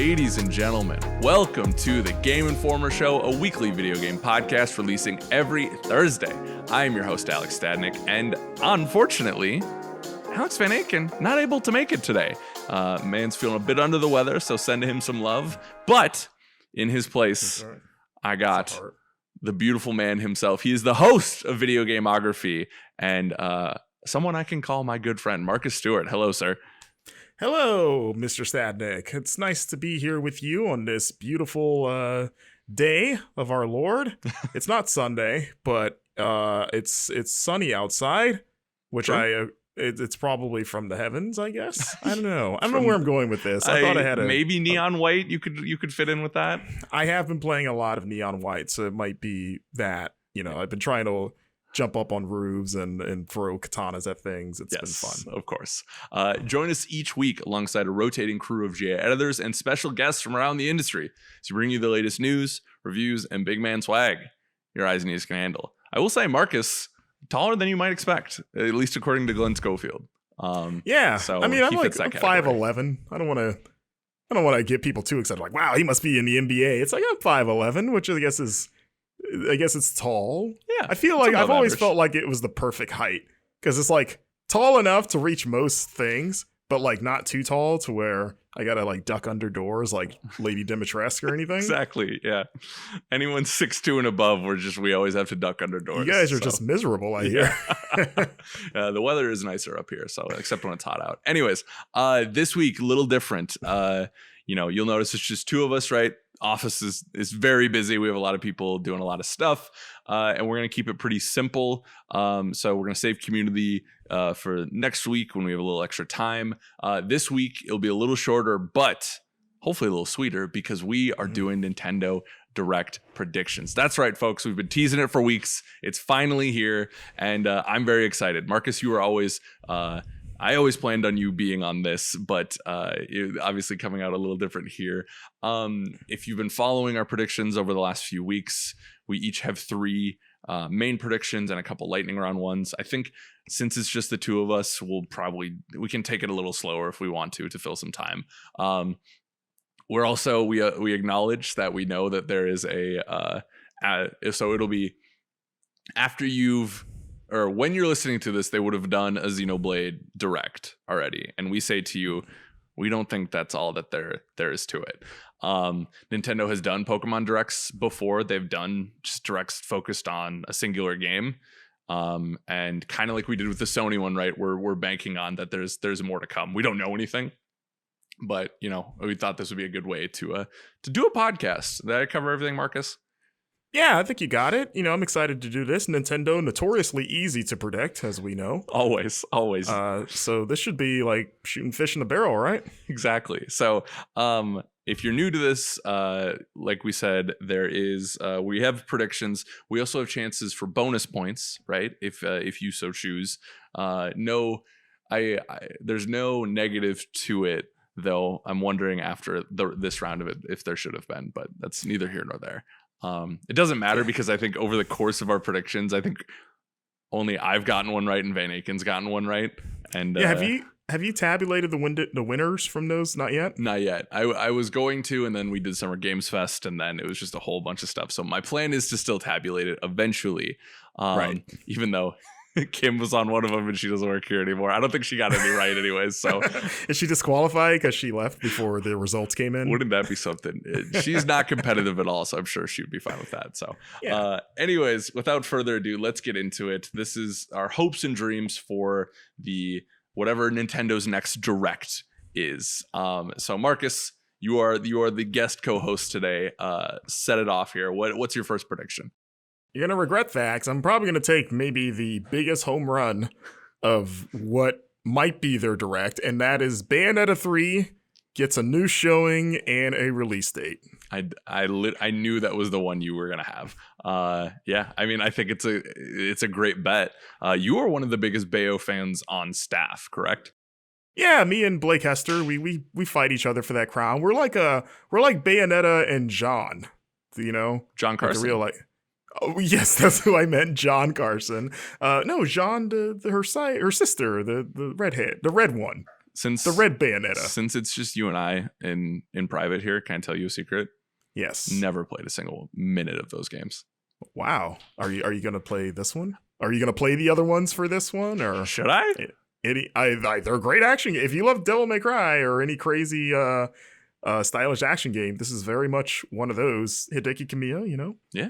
Ladies and gentlemen, welcome to the Game Informer Show, a weekly video game podcast releasing every Thursday. I am your host, Alex Stadnick, and unfortunately, Alex Van Aken not able to make it today. Man's feeling a bit under the weather, so send him some love. But in his place, I got the beautiful man himself. He is the host of Video Gameography and someone I can call my good friend, Marcus Stewart. Hello, sir. Hello, Mr. Stadnick. It's nice to be here with you on this beautiful day of our Lord. It's not Sunday, but it's sunny outside, which it's probably from the heavens, I guess. I don't know. I don't know where I'm going with this. I thought I had maybe neon white. You could fit in with that. I have been playing a lot of neon white, so it might be that. You know, I've been trying to jump up on roofs and throw katanas at things. It's been fun. Of course. Join us each week alongside a rotating crew of GA editors and special guests from around the industry to bring you the latest news, reviews, and big man swag your eyes and ears can handle. I will say, Marcus, taller than you might expect, at least according to Glenn Schofield. Yeah. So I mean, I'm 5'11". I don't want to get people too excited. Like, wow, he must be in the NBA. It's like I'm 5'11", which I guess it's tall. Yeah. I feel like I've always felt like it was the perfect height because it's like tall enough to reach most things, but like not too tall to where I gotta like duck under doors like Lady Dimitrescu or anything. Exactly. Yeah. Anyone 6'2" and above, we always have to duck under doors. You guys are just miserable, I hear. The weather is nicer up here, so except when it's hot out. Anyways, this week, a little different. You'll notice it's just two of us, right? Office is very busy. We have a lot of people doing a lot of stuff, and we're going to keep it pretty simple. So we're going to save community for next week when we have a little extra time. This week, it'll be a little shorter, but hopefully a little sweeter because we are doing Nintendo Direct predictions. That's right, folks. We've been teasing it for weeks. It's finally here, and I'm very excited. Marcus, you were always... I always planned on you being on this, but obviously coming out a little different here. If you've been following our predictions over the last few weeks, we each have three main predictions and a couple lightning round ones. I think since it's just the two of us, we can take it a little slower if we want to fill some time. We're also, we acknowledge that we know that there is so it'll be after when you're listening to this, they would have done a Xenoblade Direct already. And we say to you, we don't think that's all that there is to it. Nintendo has done Pokemon Directs before. They've done just Directs focused on a singular game. And kind of like we did with the Sony one, right? We're banking on that there's more to come. We don't know anything. But, we thought this would be a good way to do a podcast. Did I cover everything, Marcus? Yeah, I think you got it. I'm excited to do this. Nintendo, notoriously easy to predict, as we know. Always. So this should be like shooting fish in a barrel, right? Exactly. So if you're new to this, like we said, we have predictions. We also have chances for bonus points, right? If you so choose. There's no negative to it, though. I'm wondering after this round of it if there should have been, but that's neither here nor there. It doesn't matter because I think over the course of our predictions, I think only I've gotten one right and Van Aken's gotten one right. And have you tabulated the winners from those? Not yet. Not yet. I was going to, and then we did Summer Games Fest, and then it was just a whole bunch of stuff. So my plan is to still tabulate it eventually. Right. Even though Kim was on one of them and she doesn't work here anymore. I don't think she got any right anyways. So is she disqualified because she left before the results came in? Wouldn't that be something? She's not competitive at all, so I'm sure she would be fine with that. So anyways, without further ado, let's get into it. This is our hopes and dreams for the whatever Nintendo's next Direct is. So Marcus, you are the guest co-host today. Set it off here. What's your first prediction? You're going to regret that, because I'm probably going to take maybe the biggest home run of what might be their Direct, and that is Bayonetta 3 gets a new showing and a release date. I knew that was the one you were going to have. I mean, I think it's a great bet. You are one of the biggest Bayo fans on staff, correct? Yeah, me and Blake Hester, we fight each other for that crown. We're like Bayonetta and John, John Carson. Like real life. Oh yes, that's who I meant, John Carson. No, Jean, her sister, the red one. Since The red Bayonetta. Since it's just you and I in private here, can I tell you a secret? Yes. Never played a single minute of those games. Wow. Are you gonna play this one? Are you gonna play the other ones for this one, or should I? They're great action. If you love Devil May Cry or any crazy stylish action game, this is very much one of those. Hideki Kamiya, Yeah,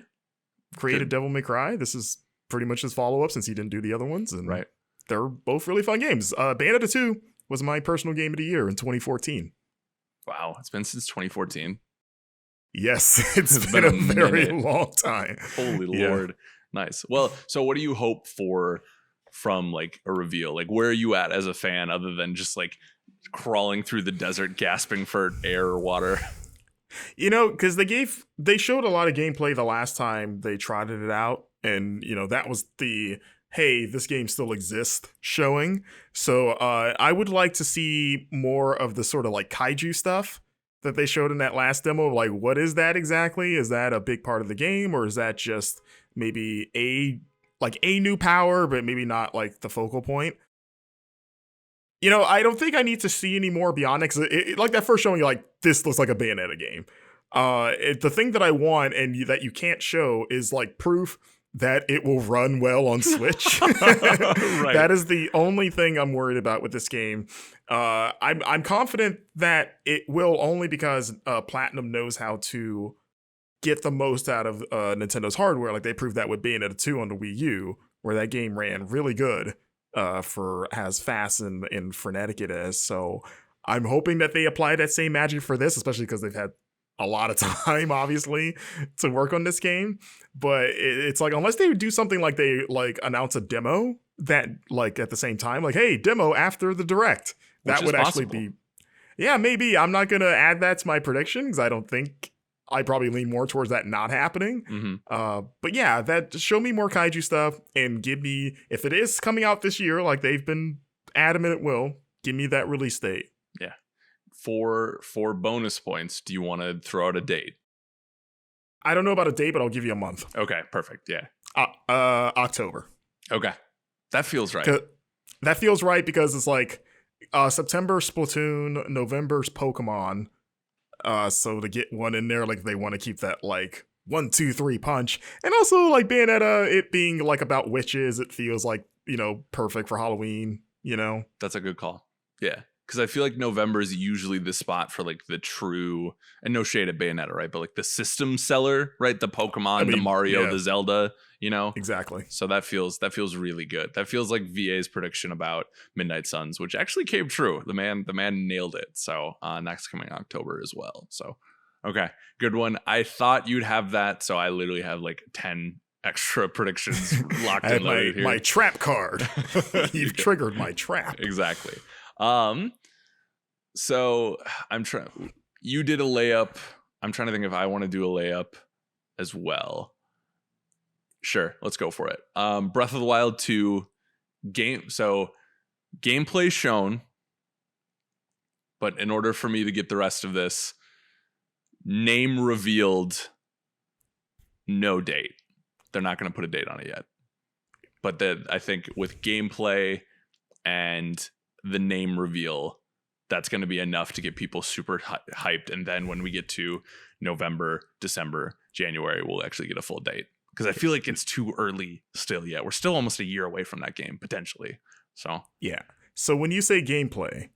created Devil May Cry. This is pretty much his follow up since he didn't do the other ones, and right. They're both really fun games. Bayonetta 2 was my personal game of the year in 2014. Wow, it's been since 2014. Yes, it's been a very long time. Holy Lord. Nice. Well, so what do you hope for from like a reveal? Like, where are you at as a fan other than just like crawling through the desert gasping for air or water? Because they showed a lot of gameplay the last time they trotted it out, and that was the hey, this game still exists showing. So I would like to see more of the sort of like kaiju stuff that they showed in that last demo. Like, what is that exactly? Is that a big part of the game, or is that just maybe a new power, but maybe not like the focal point? I don't think I need to see any more beyond it, because like that first showing, you're like, this looks like a Bayonetta game. The thing that I want and that you can't show is like proof that it will run well on Switch. Right. That is the only thing I'm worried about with this game. I'm confident that it will, only because Platinum knows how to get the most out of Nintendo's hardware. Like they proved that with Bayonetta 2 on the Wii U, where that game ran really good for as fast and frenetic it is. So I'm hoping that they apply that same magic for this, especially because they've had a lot of time, obviously, to work on this game. But it's like, unless they do something like they like announce a demo that like at the same time, like, hey, demo after the direct, that would actually be, yeah, maybe. I'm not gonna add that to my prediction because I don't think, I probably lean more towards that not happening. Mm-hmm. But yeah, that show me more kaiju stuff and give me, if it is coming out this year, like they've been adamant it will, give me that release date. Yeah. For bonus points, do you want to throw out a date? I don't know about a date, but I'll give you a month. Okay, perfect. Yeah. October. Okay. That feels right. That feels right because it's like September Splatoon, November's Pokemon. So to get one in there, like they want to keep that like 1, 2, 3 punch. And also like Bayonetta, it being like about witches, it feels like, perfect for Halloween, That's a good call. Yeah. Because I feel like November is usually the spot for like the true, and no shade at Bayonetta, right? But like the system seller, right? The Pokemon, the Mario, the Zelda, Exactly. So that feels really good. That feels like VA's prediction about Midnight Suns, which actually came true. The man nailed it. So next coming October as well. So okay, good one. I thought you'd have that, so I literally have like 10 extra predictions locked in loaded here. My trap card. You've triggered my trap. Exactly. So you did a layup. I'm trying to think if I want to do a layup as well. Sure, let's go for it. Breath of the Wild 2 game. So gameplay shown, but in order for me to get the rest of this, name revealed, no date. They're not going to put a date on it yet. But I think with gameplay and the name reveal, that's going to be enough to get people super hyped. And then when we get to November, December, January, we'll actually get a full date. Because I feel like it's too early still yet. We're still almost a year away from that game, potentially. So yeah. So when you say gameplay,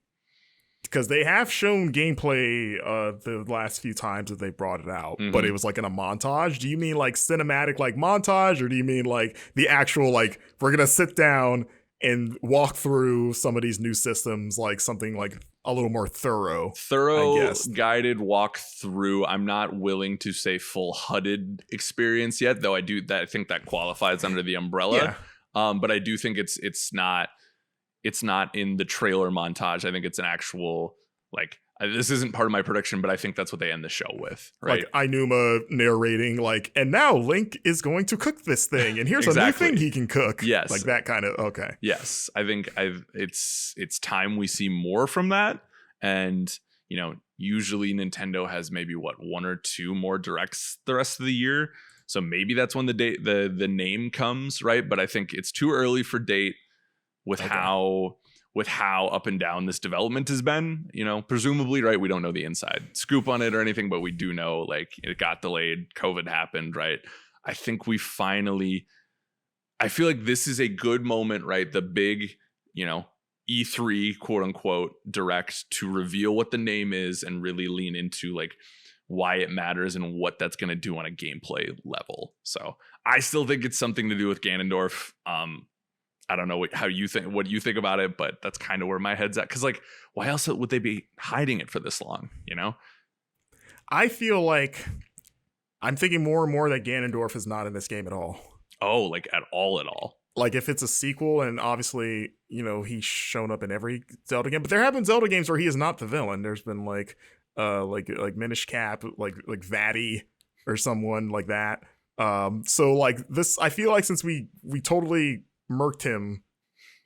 because they have shown gameplay the last few times that they brought it out, but it was like in a montage. Do you mean like cinematic like montage, or do you mean like the actual like we're going to sit down and walk through some of these new systems, like something like a little more thorough, guided walk through? I'm not willing to say full HUDed experience yet, though I think that qualifies under the umbrella. Yeah. But I do think it's not in the trailer montage. I think it's an actual, like, this isn't part of my prediction, but I think that's what they end the show with, right? Like Inuma narrating, like, and now Link is going to cook this thing, and here's a new thing he can cook. Yes, like that kind of. Okay. Yes, I think it's time we see more from that, and usually Nintendo has maybe 1 or 2 more directs the rest of the year, so maybe that's when the name comes, right? But I think it's too early for date with how with how up and down this development has been, presumably, right? We don't know the inside scoop on it or anything, but we do know like it got delayed, COVID happened, right? I think I feel like this is a good moment, right? The big, E3 quote unquote direct to reveal what the name is and really lean into like why it matters and what that's going to do on a gameplay level. So I still think it's something to do with Ganondorf. I don't know what you think about it, but that's kind of where my head's at. Cause like, why else would they be hiding it for this long? I feel like I'm thinking more and more that Ganondorf is not in this game at all. Oh, like at all. Like if it's a sequel, and obviously, he's shown up in every Zelda game, but there have been Zelda games where he is not the villain. There's been like Minish Cap, like Vatty or someone like that. So like this, I feel like since we totally murked him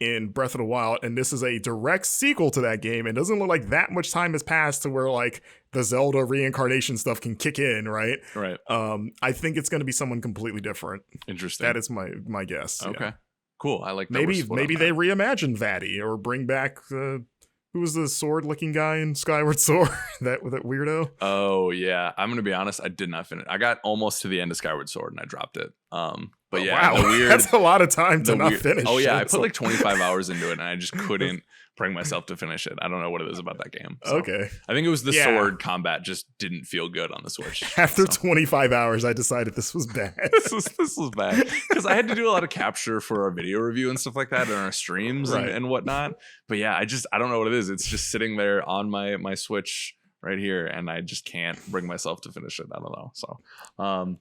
in Breath of the Wild, and this is a direct sequel to that game, it doesn't look like that much time has passed to where like the Zelda reincarnation stuff can kick in, right? Right. I think it's going to be someone completely different. Interesting. That is my guess. Okay. Yeah. Cool. I like that. Maybe they reimagine Vatty or bring back who was the sword-looking guy in Skyward Sword? that weirdo. Oh yeah, I'm gonna be honest. I did not finish. I got almost to the end of Skyward Sword and I dropped it. But yeah, wow. That's a lot of time to not finish. Oh yeah, I put like 25 hours into it and I just couldn't bring myself to finish it. I don't know what it is about that game. So okay. I think it was the sword combat just didn't feel good on the Switch. After 25 hours, I decided this was bad. this was bad because I had to do a lot of capture for our video review and stuff like that in our streams and whatnot. But yeah, I don't know what it is. It's just sitting there on my Switch right here, and I just can't bring myself to finish it. I don't know. So,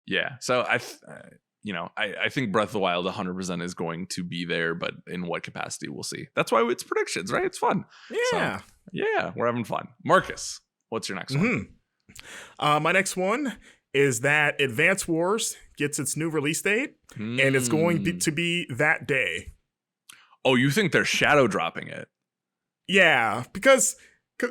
yeah. So I think Breath of the Wild 100% is going to be there, but in what capacity, we'll see. That's why it's predictions, right? It's fun. Yeah. So, yeah, we're having fun. Marcus, what's your next one? My next one is that Advance Wars gets its new release date, and it's going to be that day. Oh, you think they're shadow dropping it? Yeah, because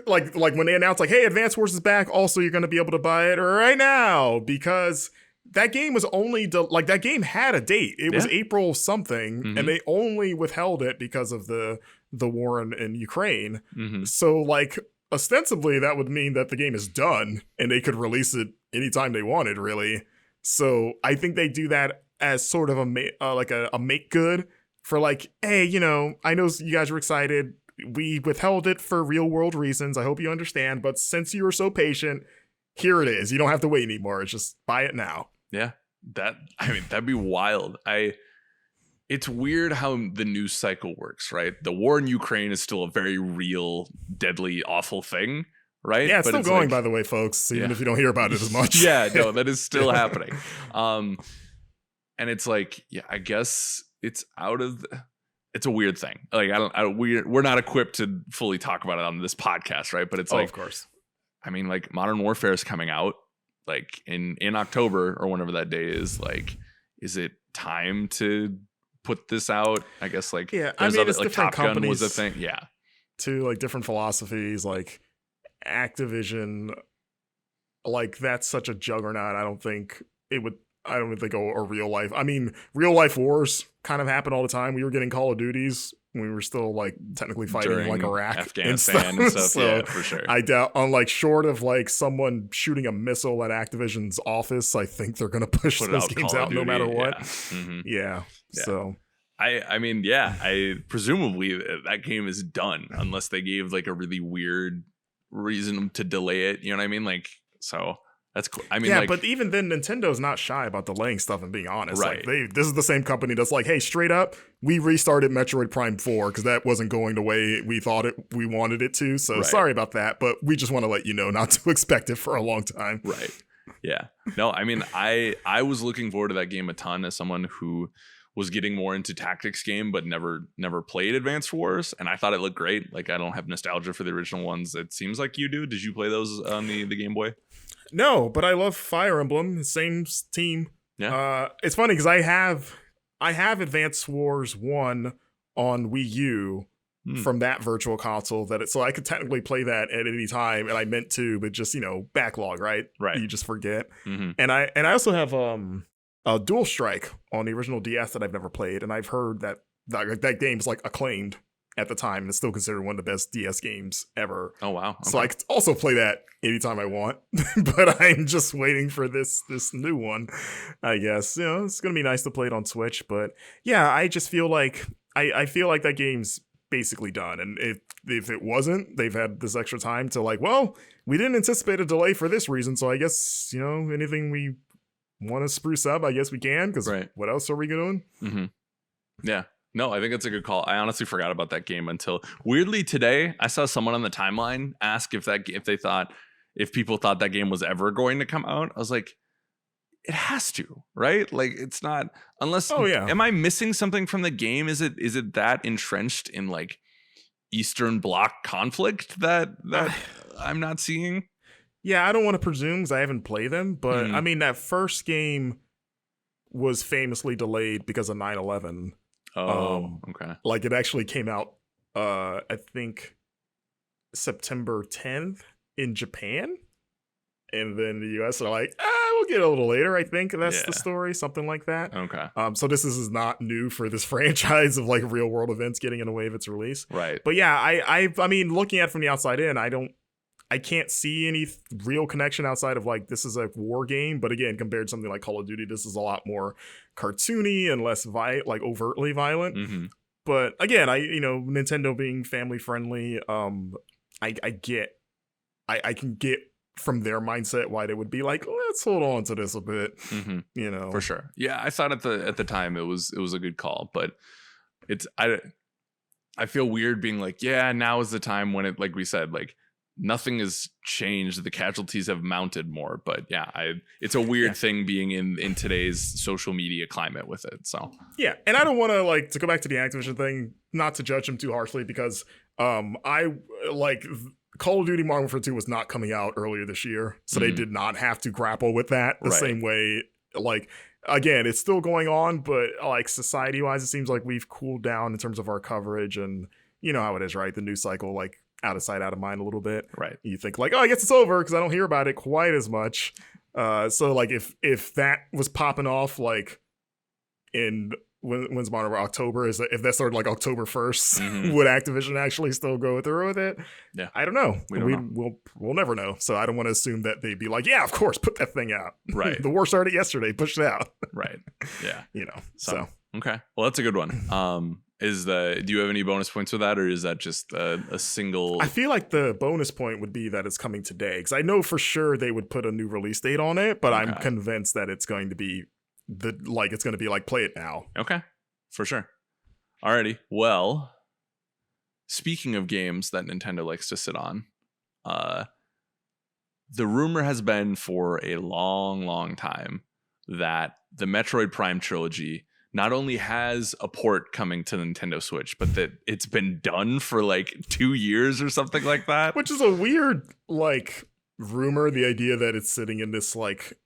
like when they announced like, hey, Advance Wars is back, also you're going to be able to buy it right now, because that game was only that game had a date. It was April something, and they only withheld it because of the war in Ukraine. So like ostensibly that would mean that the game is done and they could release it anytime they wanted, really. So I think they do that as sort of a make good for like, hey, I know you guys were excited. We withheld it for real world reasons. I hope you understand. But since you were so patient, here it is. You don't have to wait anymore. It's just buy it now. Yeah, that'd be wild. It's weird how the news cycle works, right? The war in Ukraine is still a very real, deadly, awful thing, right? Yeah, it's still going, by the way, folks, even if you don't hear about it as much. Yeah, no, that is still happening. And it's like, yeah, I guess it's it's a weird thing. Like, we're not equipped to fully talk about it on this podcast, right? But it's like, of course. I mean, like Modern Warfare is coming out like in October or whenever that day is. Like, is it time to put this out? I guess like, yeah, I mean, it's like different Top Gun companies was a thing. Yeah. To like different philosophies, like Activision, like that's such a juggernaut. I don't think a real life. I mean, real life wars kind of happen all the time. We were getting Call of Duties when we were still like technically fighting in like Iraq, Afghanistan and stuff. So yeah, for sure. I doubt, unlike short of like someone shooting a missile at Activision's office, I think they're gonna push those games out no matter what. Yeah. So I mean, yeah, I presumably that game is done unless they gave like a really weird reason to delay it. You know what I mean? Like, so that's cool. I mean, yeah, like, but even then, Nintendo's not shy about delaying stuff and being honest. Right. Like this is the same company that's like, hey, straight up, we restarted Metroid Prime 4 because that wasn't going the way we thought we wanted it to. So sorry about that, but we just want to let you know not to expect it for a long time. Right. Yeah. No, I mean, I was looking forward to that game a ton as someone who was getting more into tactics game, but never played Advanced Wars. And I thought it looked great. Like, I don't have nostalgia for the original ones. It seems like you do. Did you play those on the Game Boy? No, but I love Fire Emblem, same team. Yeah. It's funny because I have Advanced Wars 1 on Wii U from that virtual console so I could technically play that at any time, and I meant to, but just, backlog, right? Right. You just forget. And I also have a Dual Strike on the original DS that I've never played, and I've heard that game's like acclaimed. at the time, and it's still considered one of the best DS games ever. Oh wow. So I could also play that anytime I want, but I'm just waiting for this new one. I guess it's gonna be nice to play it on Switch, but yeah, I just feel like I feel like that game's basically done, and if it wasn't, they've had this extra time to like, well, we didn't anticipate a delay for this reason, so I guess anything we want to spruce up, I guess we can, because what else are we doing? Mm-hmm. Yeah. No, I think it's a good call. I honestly forgot about that game until weirdly today I saw someone on the timeline ask if people thought that game was ever going to come out. I was like, it has to, right? Like it's not unless. Oh yeah. Am I missing something from the game? Is it that entrenched in like Eastern Bloc conflict that I'm not seeing? Yeah, I don't want to presume because I haven't played them, but I mean that first game was famously delayed because of 9/11. Oh, okay. Like it actually came out, I think September 10th in Japan, and then the US are like, we'll get it a little later. I think that's the story, something like that. Okay. So this is not new for this franchise of like real world events getting in the way of its release. Right. But yeah, I mean, looking at it from the outside in, I can't see any real connection outside of like this is a war game, but again, compared to something like Call of Duty, this is a lot more cartoony and less like overtly violent. Mm-hmm. But again, Nintendo being family friendly, I can get from their mindset why they would be like, let's hold on to this a bit, for sure. Yeah, I thought at the time it was a good call, but I feel weird being like, yeah, now is the time when it, like we said, like nothing has changed. The casualties have mounted more, but yeah, it's a weird thing being in today's social media climate with it. So yeah, and I don't want to go back to the Activision thing, not to judge them too harshly because I like Call of Duty Modern Warfare 2 was not coming out earlier this year, so they did not have to grapple with that the same way. Like again, it's still going on, but like society wise, it seems like we've cooled down in terms of our coverage, and you know how it is, right? The news cycle, like out of sight, out of mind a little bit. Right. You think like, oh, I guess it's over because I don't hear about it quite as much. So like if that was popping off like in when's Modern Warfare, October, if that started like October 1st, would Activision actually still go through with it? Yeah. I don't know. We don't know. We'll never know. So I don't want to assume that they'd be like, yeah, of course, put that thing out. Right. The war started yesterday, push it out. Right. Yeah. So okay. Well, that's a good one. Do you have any bonus points with that, or is that just a single? I feel like the bonus point would be that it's coming today, because I know for sure they would put a new release date on it, but I'm convinced that it's going to be play it now. Okay, for sure. Alrighty. Well, speaking of games that Nintendo likes to sit on, the rumor has been for a long, long time that the Metroid Prime trilogy not only has a port coming to Nintendo Switch, but that it's been done for like 2 years or something like that. Which is a weird like rumor, the idea that it's sitting in this like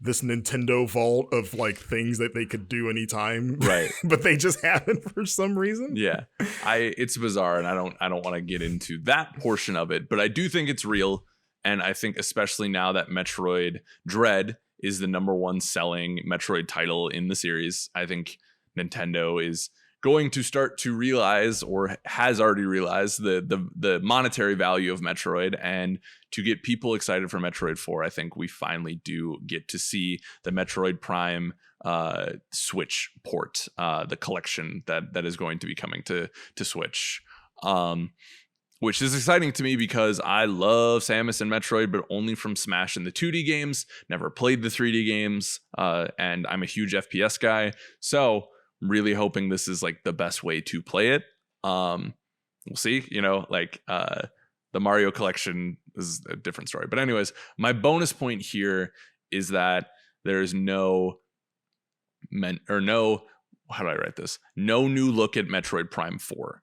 this Nintendo vault of like things that they could do anytime, right? But they just haven't for some reason. Yeah, it's bizarre, and I don't want to get into that portion of it, but I do think it's real, and I think especially now that Metroid Dread is the number one selling Metroid title in the series, I think Nintendo is going to start to realize, or has already realized, the monetary value of Metroid, and to get people excited for Metroid 4, I think we finally do get to see the Metroid Prime Switch port, the collection that is going to be coming to Switch. Which is exciting to me because I love Samus and Metroid, but only from Smash and the 2D games. Never played the 3D games, and I'm a huge FPS guy. So really hoping this is like the best way to play it. We'll see. The Mario collection is a different story. But anyways, my bonus point here is that there's no how do I write this? No new look at Metroid Prime 4.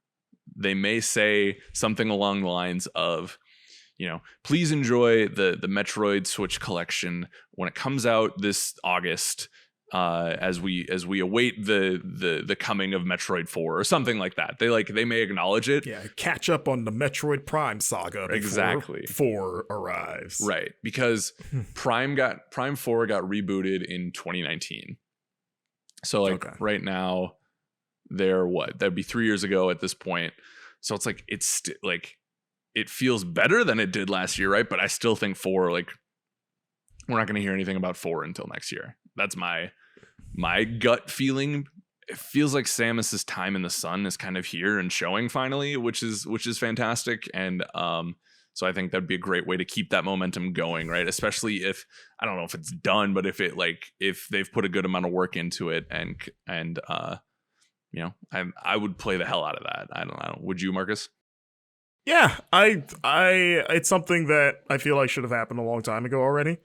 They may say something along the lines of, please enjoy the Metroid Switch collection when it comes out this August, as we await the coming of Metroid 4 or something like that. They may acknowledge it. Yeah, catch up on the Metroid Prime saga before 4 arrives. Right, because Prime 4 got rebooted in 2019. So right now, that'd be 3 years ago at this point. So it's like like it feels better than it did last year, right? But I still think 4, like, we're not going to hear anything about 4 until next year. That's my gut feeling. It feels like Samus's time in the sun is kind of here and showing finally, which is fantastic. And so I think that'd be a great way to keep that momentum going, right? Especially if, I don't know if it's done, but if they've put a good amount of work into it, and you know, I would play the hell out of that. I don't know. Would you, Marcus? Yeah, it's something that I feel like should have happened a long time ago already.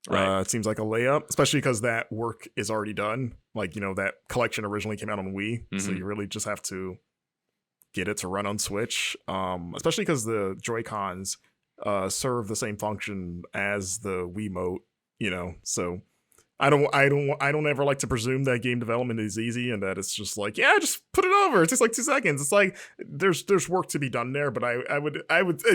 Right. It seems like a layup, especially because that work is already done. Like, you know, that collection originally came out on Wii, so you really just have to get it to run on Switch. Especially because the Joy-Cons serve the same function as the Wiimote, you know. So I don't ever like to presume that game development is easy and that it's just like, yeah, just put it over. It takes like 2 seconds. It's like there's work to be done there, but I would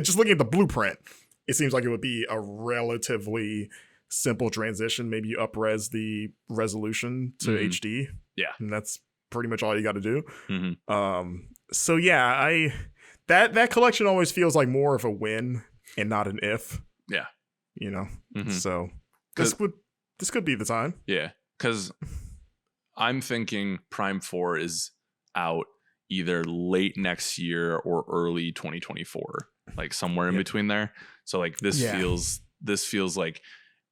just looking at the blueprint, it seems like it would be a relatively simple transition. Maybe you up-res the resolution to HD. Yeah. And that's pretty much all you got to do. Mm-hmm. So yeah, that collection always feels like more of a win and not an if. Yeah. You know? Mm-hmm. So this could be the time. Yeah. Because I'm thinking Prime 4 is out either late next year or early 2024. Like somewhere in between there. So like this feels like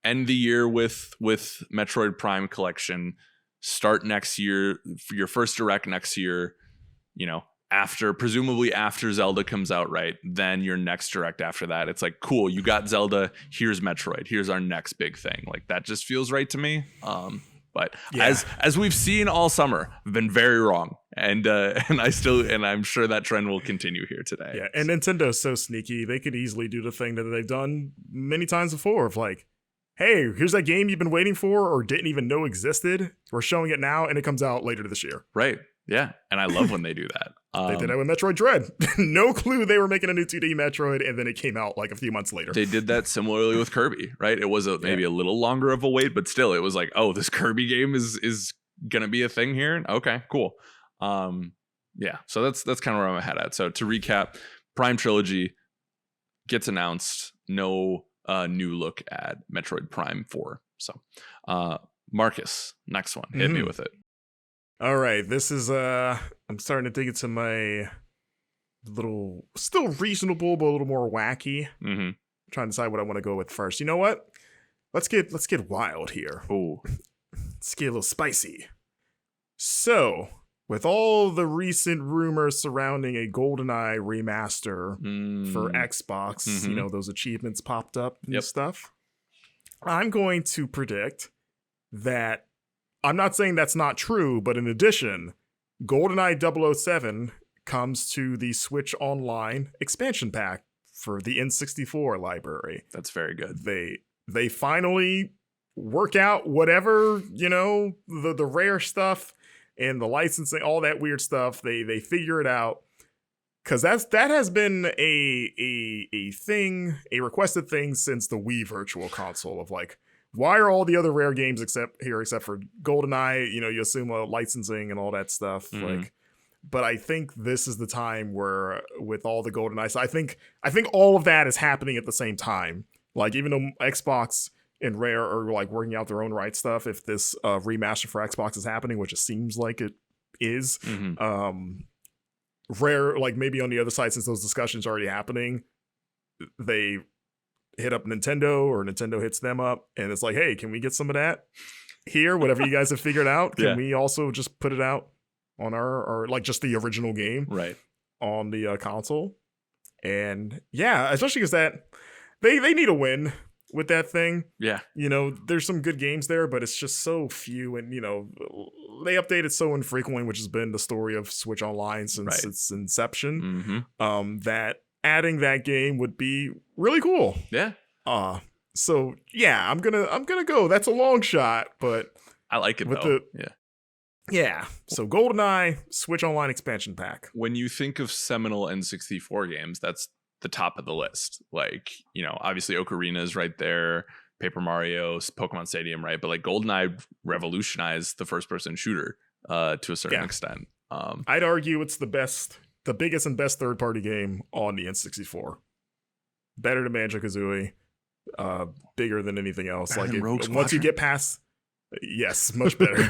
end the year with Metroid Prime Collection, start next year, your first direct next year, you know, presumably after Zelda comes out, right? Then your next direct after that. It's like, cool, you got Zelda, here's Metroid, here's our next big thing. Like that just feels right to me. But as we've seen all summer, I've been very wrong. And I'm sure that trend will continue here today. Yeah, and Nintendo's so sneaky, they could easily do the thing that they've done many times before of like, hey, here's that game you've been waiting for or didn't even know existed. We're showing it now, and it comes out later this year. Right. Yeah. And I love when they do that. They did that with Metroid Dread. No clue they were making a new 2D Metroid, and then it came out like a few months later. They did that similarly with Kirby, right? It was maybe a little longer of a wait, but still, it was like, oh, this Kirby game is gonna be a thing here. Okay, cool. Yeah. So that's kind of where I'm ahead at. So to recap, Prime Trilogy gets announced. No new look at Metroid Prime 4. So, Marcus, next one, hit me with it. All right, this is I'm starting to dig into my little, still reasonable but a little more wacky. Trying to decide what I want to go with first. You know what? Let's get wild here. Ooh, let's get a little spicy. So, with all the recent rumors surrounding a GoldenEye remaster for Xbox, you know, those achievements popped up and stuff, I'm going to predict that, I'm not saying that's not true, but in addition, GoldenEye 007 comes to the Switch Online expansion pack for the N64 library. That's very good. They finally work out whatever, you know, the rare stuff and the licensing, all that weird stuff. They figure it out, because that has been a thing, a requested thing since the Wii Virtual Console of like, why are all the other rare games except for GoldenEye? You know, you assume licensing and all that stuff. Like, but I think this is the time where, with all the GoldenEye, so I think all of that is happening at the same time. Like, even though Xbox and Rare are like working out their own right stuff, if this remaster for Xbox is happening, which it seems like it is, Rare, like maybe on the other side, since those discussions are already happening, they hit up Nintendo, or Nintendo hits them up, and it's like, hey, can we get some of that here? Whatever you guys have figured out, can we also just put it out on our like just the original game, right, on the console? And yeah, especially because that they need a win with that thing. Yeah, you know, there's some good games there, but it's just so few, and you know, they update it so infrequently, which has been the story of Switch Online since its inception. That adding that game would be really cool. Yeah. So yeah, I'm gonna go. That's a long shot, but I like it though. Yeah. So GoldenEye Switch Online expansion pack. When you think of seminal N64 games, that's the top of the list. Like, you know, obviously Ocarina is right there, Paper Mario, Pokemon Stadium, right? But like GoldenEye revolutionized the first person shooter to a certain extent. I'd argue it's the best the biggest and best third party game on the N64. Better than Banjo-Kazooie, bigger than anything else. Better Like than Rogue once you Squadron? get past, yes, much better.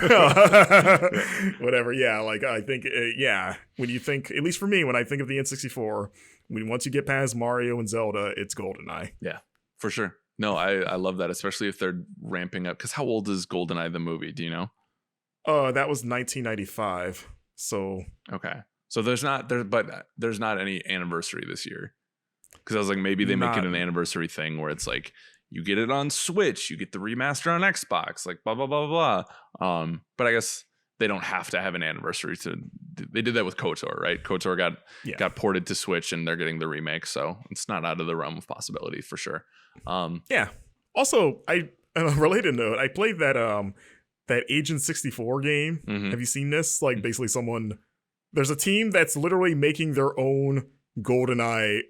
Whatever. Yeah, like I think, yeah. When you think, at least for me, when I think of the N64, once you get past Mario and Zelda, it's GoldenEye. Yeah, for sure. No, I love that, especially if they're ramping up. Because how old is GoldenEye the movie? Do you know? That was 1995. So Okay, so there's not any anniversary this year. Because I was like, maybe they make it an anniversary thing where it's like you get it on Switch, you get the remaster on Xbox, like blah blah blah blah blah. But I guess they don't have to have an anniversary to. They did that with KOTOR, right? KOTOR got ported to Switch, and they're getting the remake, so it's not out of the realm of possibility for sure. Yeah. Also, on a related note, I played that Agent 64 game. Mhm. Have you seen this? Like basically there's a team that's literally making their own GoldenEye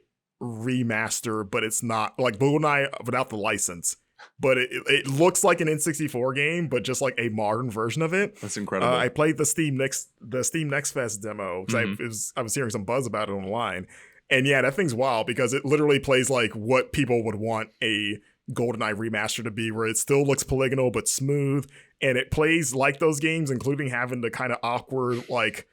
remaster, but it's not like GoldenEye without the license. But it looks like an N64 game, but just like a modern version of it. That's incredible. I played the Steam Next Fest demo because I was hearing some buzz about it online. And yeah, that thing's wild because it literally plays like what people would want a GoldenEye remaster to be, where it still looks polygonal but smooth, and it plays like those games, including having the kind of awkward like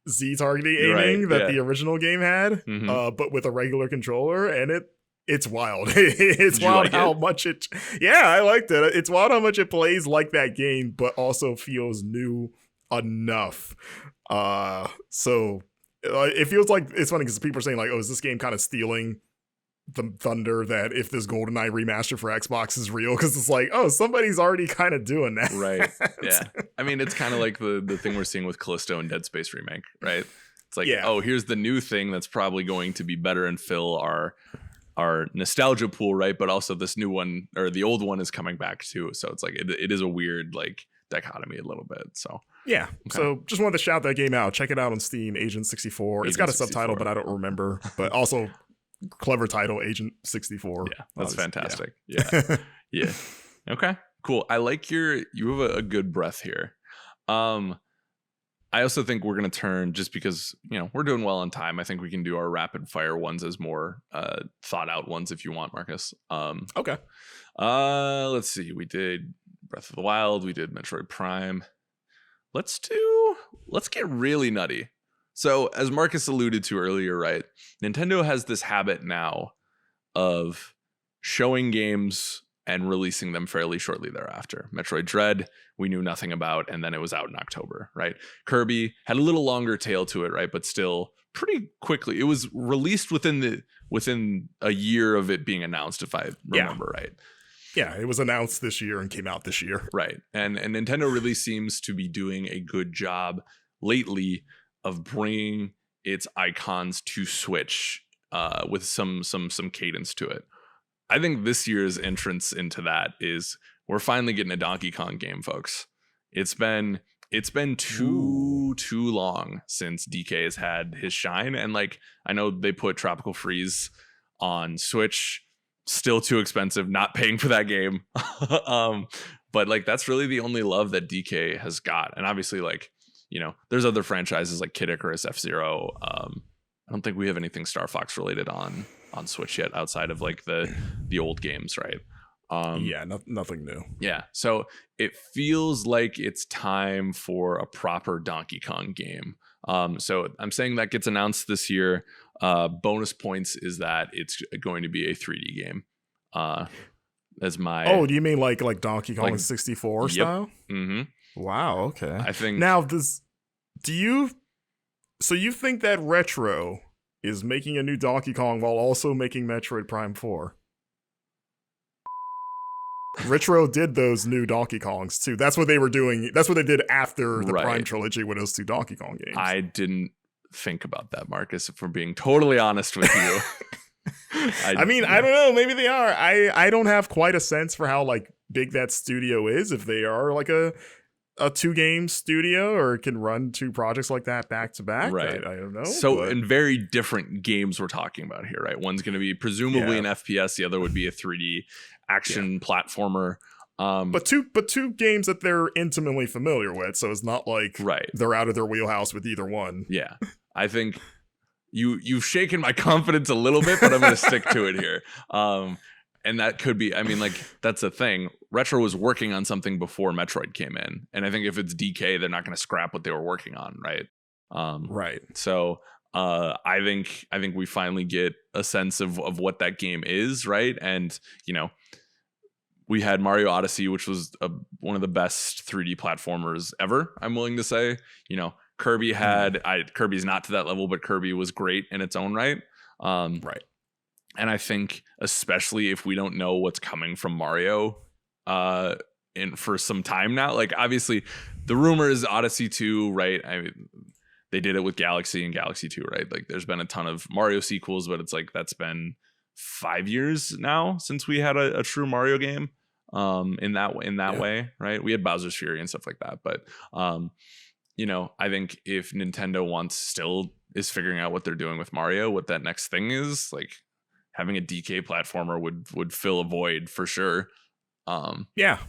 Z targeting aiming that the original game had, but with a regular controller, and it's wild. It's wild how much it. Yeah, I liked it. It's wild how much it plays like that game, but also feels new enough. So it feels like it's funny because people are saying like, "Oh, is this game kind of stealing the thunder that if this GoldenEye remaster for Xbox is real?" Because it's like, oh, somebody's already kind of doing that, right? Yeah, I mean, it's kind of like the thing we're seeing with Callisto and Dead Space remake, right? It's like, oh, here's the new thing that's probably going to be better and fill our nostalgia pool, right? But also this new one or the old one is coming back too, so it's like it is a weird like dichotomy a little bit. So yeah, so just wanted to shout that game out. Check it out on Steam, Agent 64. It's got a subtitle, but I don't remember. But also clever title, Agent 64. Yeah, that's fantastic. Yeah. Yeah. Okay, cool. I like you have a good breath here. I also think we're going to turn, just because, we're doing well on time. I think we can do our rapid fire ones as more thought out ones if you want, Marcus. Okay. Let's see. We did Breath of the Wild. We did Metroid Prime. Let's get really nutty. So as Marcus alluded to earlier, right? Nintendo has this habit now of showing games and releasing them fairly shortly thereafter. Metroid Dread, we knew nothing about, and then it was out in October, right? Kirby had a little longer tail to it, right? But still pretty quickly. It was released within a year of it being announced, if I remember right. Yeah, it was announced this year and came out this year. Right. And Nintendo really seems to be doing a good job lately of bringing its icons to Switch with some cadence to it. I think this year's entrance into that is we're finally getting a Donkey Kong game, folks. It's been too long since DK has had his shine, and like I know they put Tropical Freeze on Switch, still too expensive, not paying for that game. But like that's really the only love that DK has got, and obviously like there's other franchises like Kid Icarus, F-Zero. I don't think we have anything Star Fox related on Switch yet outside of like the old games, right? Nothing new. Yeah, so it feels like it's time for a proper Donkey Kong game. So I'm saying that gets announced this year. Bonus points is that it's going to be a 3D game. As my do you mean like Donkey Kong 64 style? Mm-hmm. Wow. Okay. I think now so you think that Retro is making a new Donkey Kong while also making Metroid Prime 4? Retro did those new Donkey Kongs too. That's what they were doing. That's what they did after the Prime trilogy with those two Donkey Kong games. I didn't think about that, Marcus, if we're being totally honest with you. I don't know. Maybe they are. I don't have quite a sense for how like big that studio is, if they are like a 2-game studio or can run 2 projects like that back to back. Right. I don't know. So in very different games we're talking about here, right? One's going to be presumably an FPS. The other would be a 3D action platformer. But two games that they're intimately familiar with. So it's not like they're out of their wheelhouse with either one. Yeah. I think you've shaken my confidence a little bit, but I'm gonna stick to it here. And that could be, I mean, like, that's a thing. Retro was working on something before Metroid came in, and I think if it's DK, they're not gonna scrap what they were working on, right? Right. So I think we finally get a sense of what that game is, right? And we had Mario Odyssey, which was one of the best 3D platformers ever, I'm willing to say. Kirby Kirby's not to that level, but Kirby was great in its own right. Right. And I think, especially if we don't know what's coming from Mario for some time now, like, obviously the rumor is Odyssey 2, right? I mean, they did it with Galaxy and Galaxy 2, right? Like, there's been a ton of Mario sequels, but it's like that's been 5 years now since we had a true Mario game in that way, right? We had Bowser's Fury and stuff like that, but I think if Nintendo still is figuring out what they're doing with Mario, what that next thing is, like, having a DK platformer would fill a void for sure. Yeah.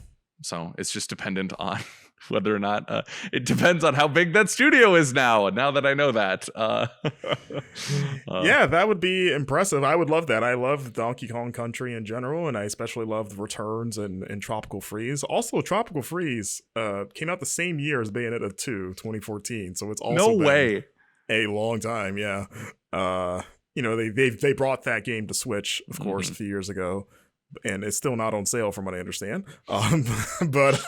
So it's just dependent on whether or not it depends on how big that studio is now that I know that. Yeah, that would be impressive. I would love that. I love Donkey Kong Country in general, and I especially love Returns and Tropical Freeze. Also, Tropical Freeze came out the same year as Bayonetta 2, 2014, so it's also been a long time. Yeah. They brought that game to Switch, of course, a few years ago, and it's still not on sale from what I understand. But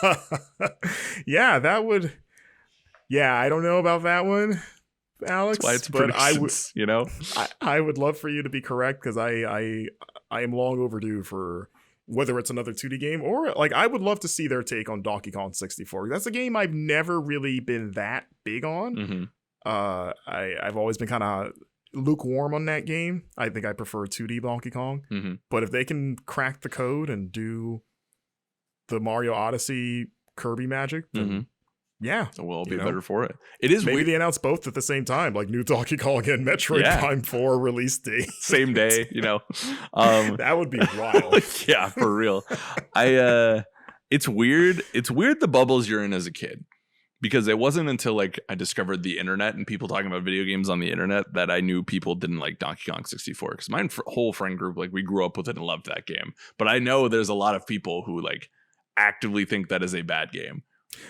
yeah, that would. Yeah, I don't know about that one, Alex. That's why it's but I would love for you to be correct, because I am long overdue for whether it's another 2D game or, like, I would love to see their take on Donkey Kong 64. That's a game I've never really been that big on. I've always been kind of lukewarm on that game. I think I prefer 2D Donkey Kong. But if they can crack the code and do the Mario Odyssey Kirby magic, then yeah, so we'll be better for it. It is maybe weird. they announce both at the same time, like new Donkey Kong and Metroid Prime 4 release date, same day. That would be wild. Yeah, for real. It's weird. It's weird the bubbles you're in as a kid. Because it wasn't until, like, I discovered the internet and people talking about video games on the internet that I knew people didn't like Donkey Kong 64. Because my whole friend group, like, we grew up with it and loved that game. But I know there's a lot of people who, like, actively think that is a bad game.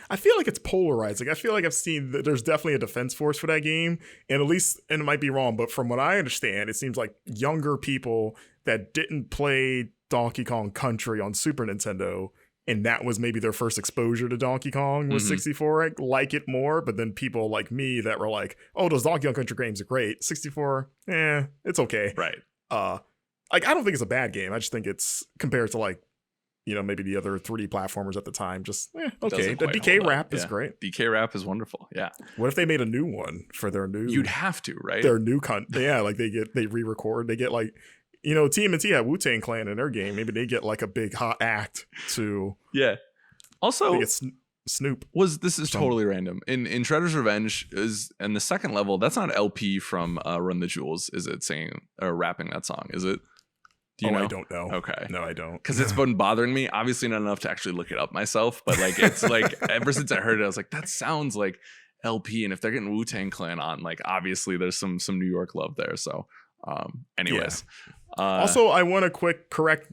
I feel like it's polarizing. I feel like I've seen that there's definitely a defense force for that game. And at least, and it might be wrong, but from what I understand, it seems like younger people that didn't play Donkey Kong Country on Super Nintendo, and that was maybe their first exposure to Donkey Kong was 64, like it more. But then people like me that were like, oh, those Donkey Kong Country games are great. 64, it's okay. Right. Like, I don't think it's a bad game. I just think it's, compared to, like, maybe the other 3D platformers at the time, just, okay. The DK Rap is great. DK Rap is wonderful. Yeah. What if they made a new one for their new... You'd have to, right? Their new yeah, like they re-record. They get, like... TMNT had Wu-Tang Clan in their game. Maybe they get, like, a big hot act to... Yeah. Also, it's Snoop. This is totally random. In Shredder's Revenge and the second level, that's not LP from Run the Jewels, is it, saying or rapping that song? Is it? Do you know? I don't know. Okay. No, I don't. Because it's been bothering me. Obviously not enough to actually look it up myself, but, like, it's like ever since I heard it, I was like, that sounds like LP. And if they're getting Wu-Tang Clan on, like, obviously there's some New York love there. So anyways. Yeah. Also, I want to correct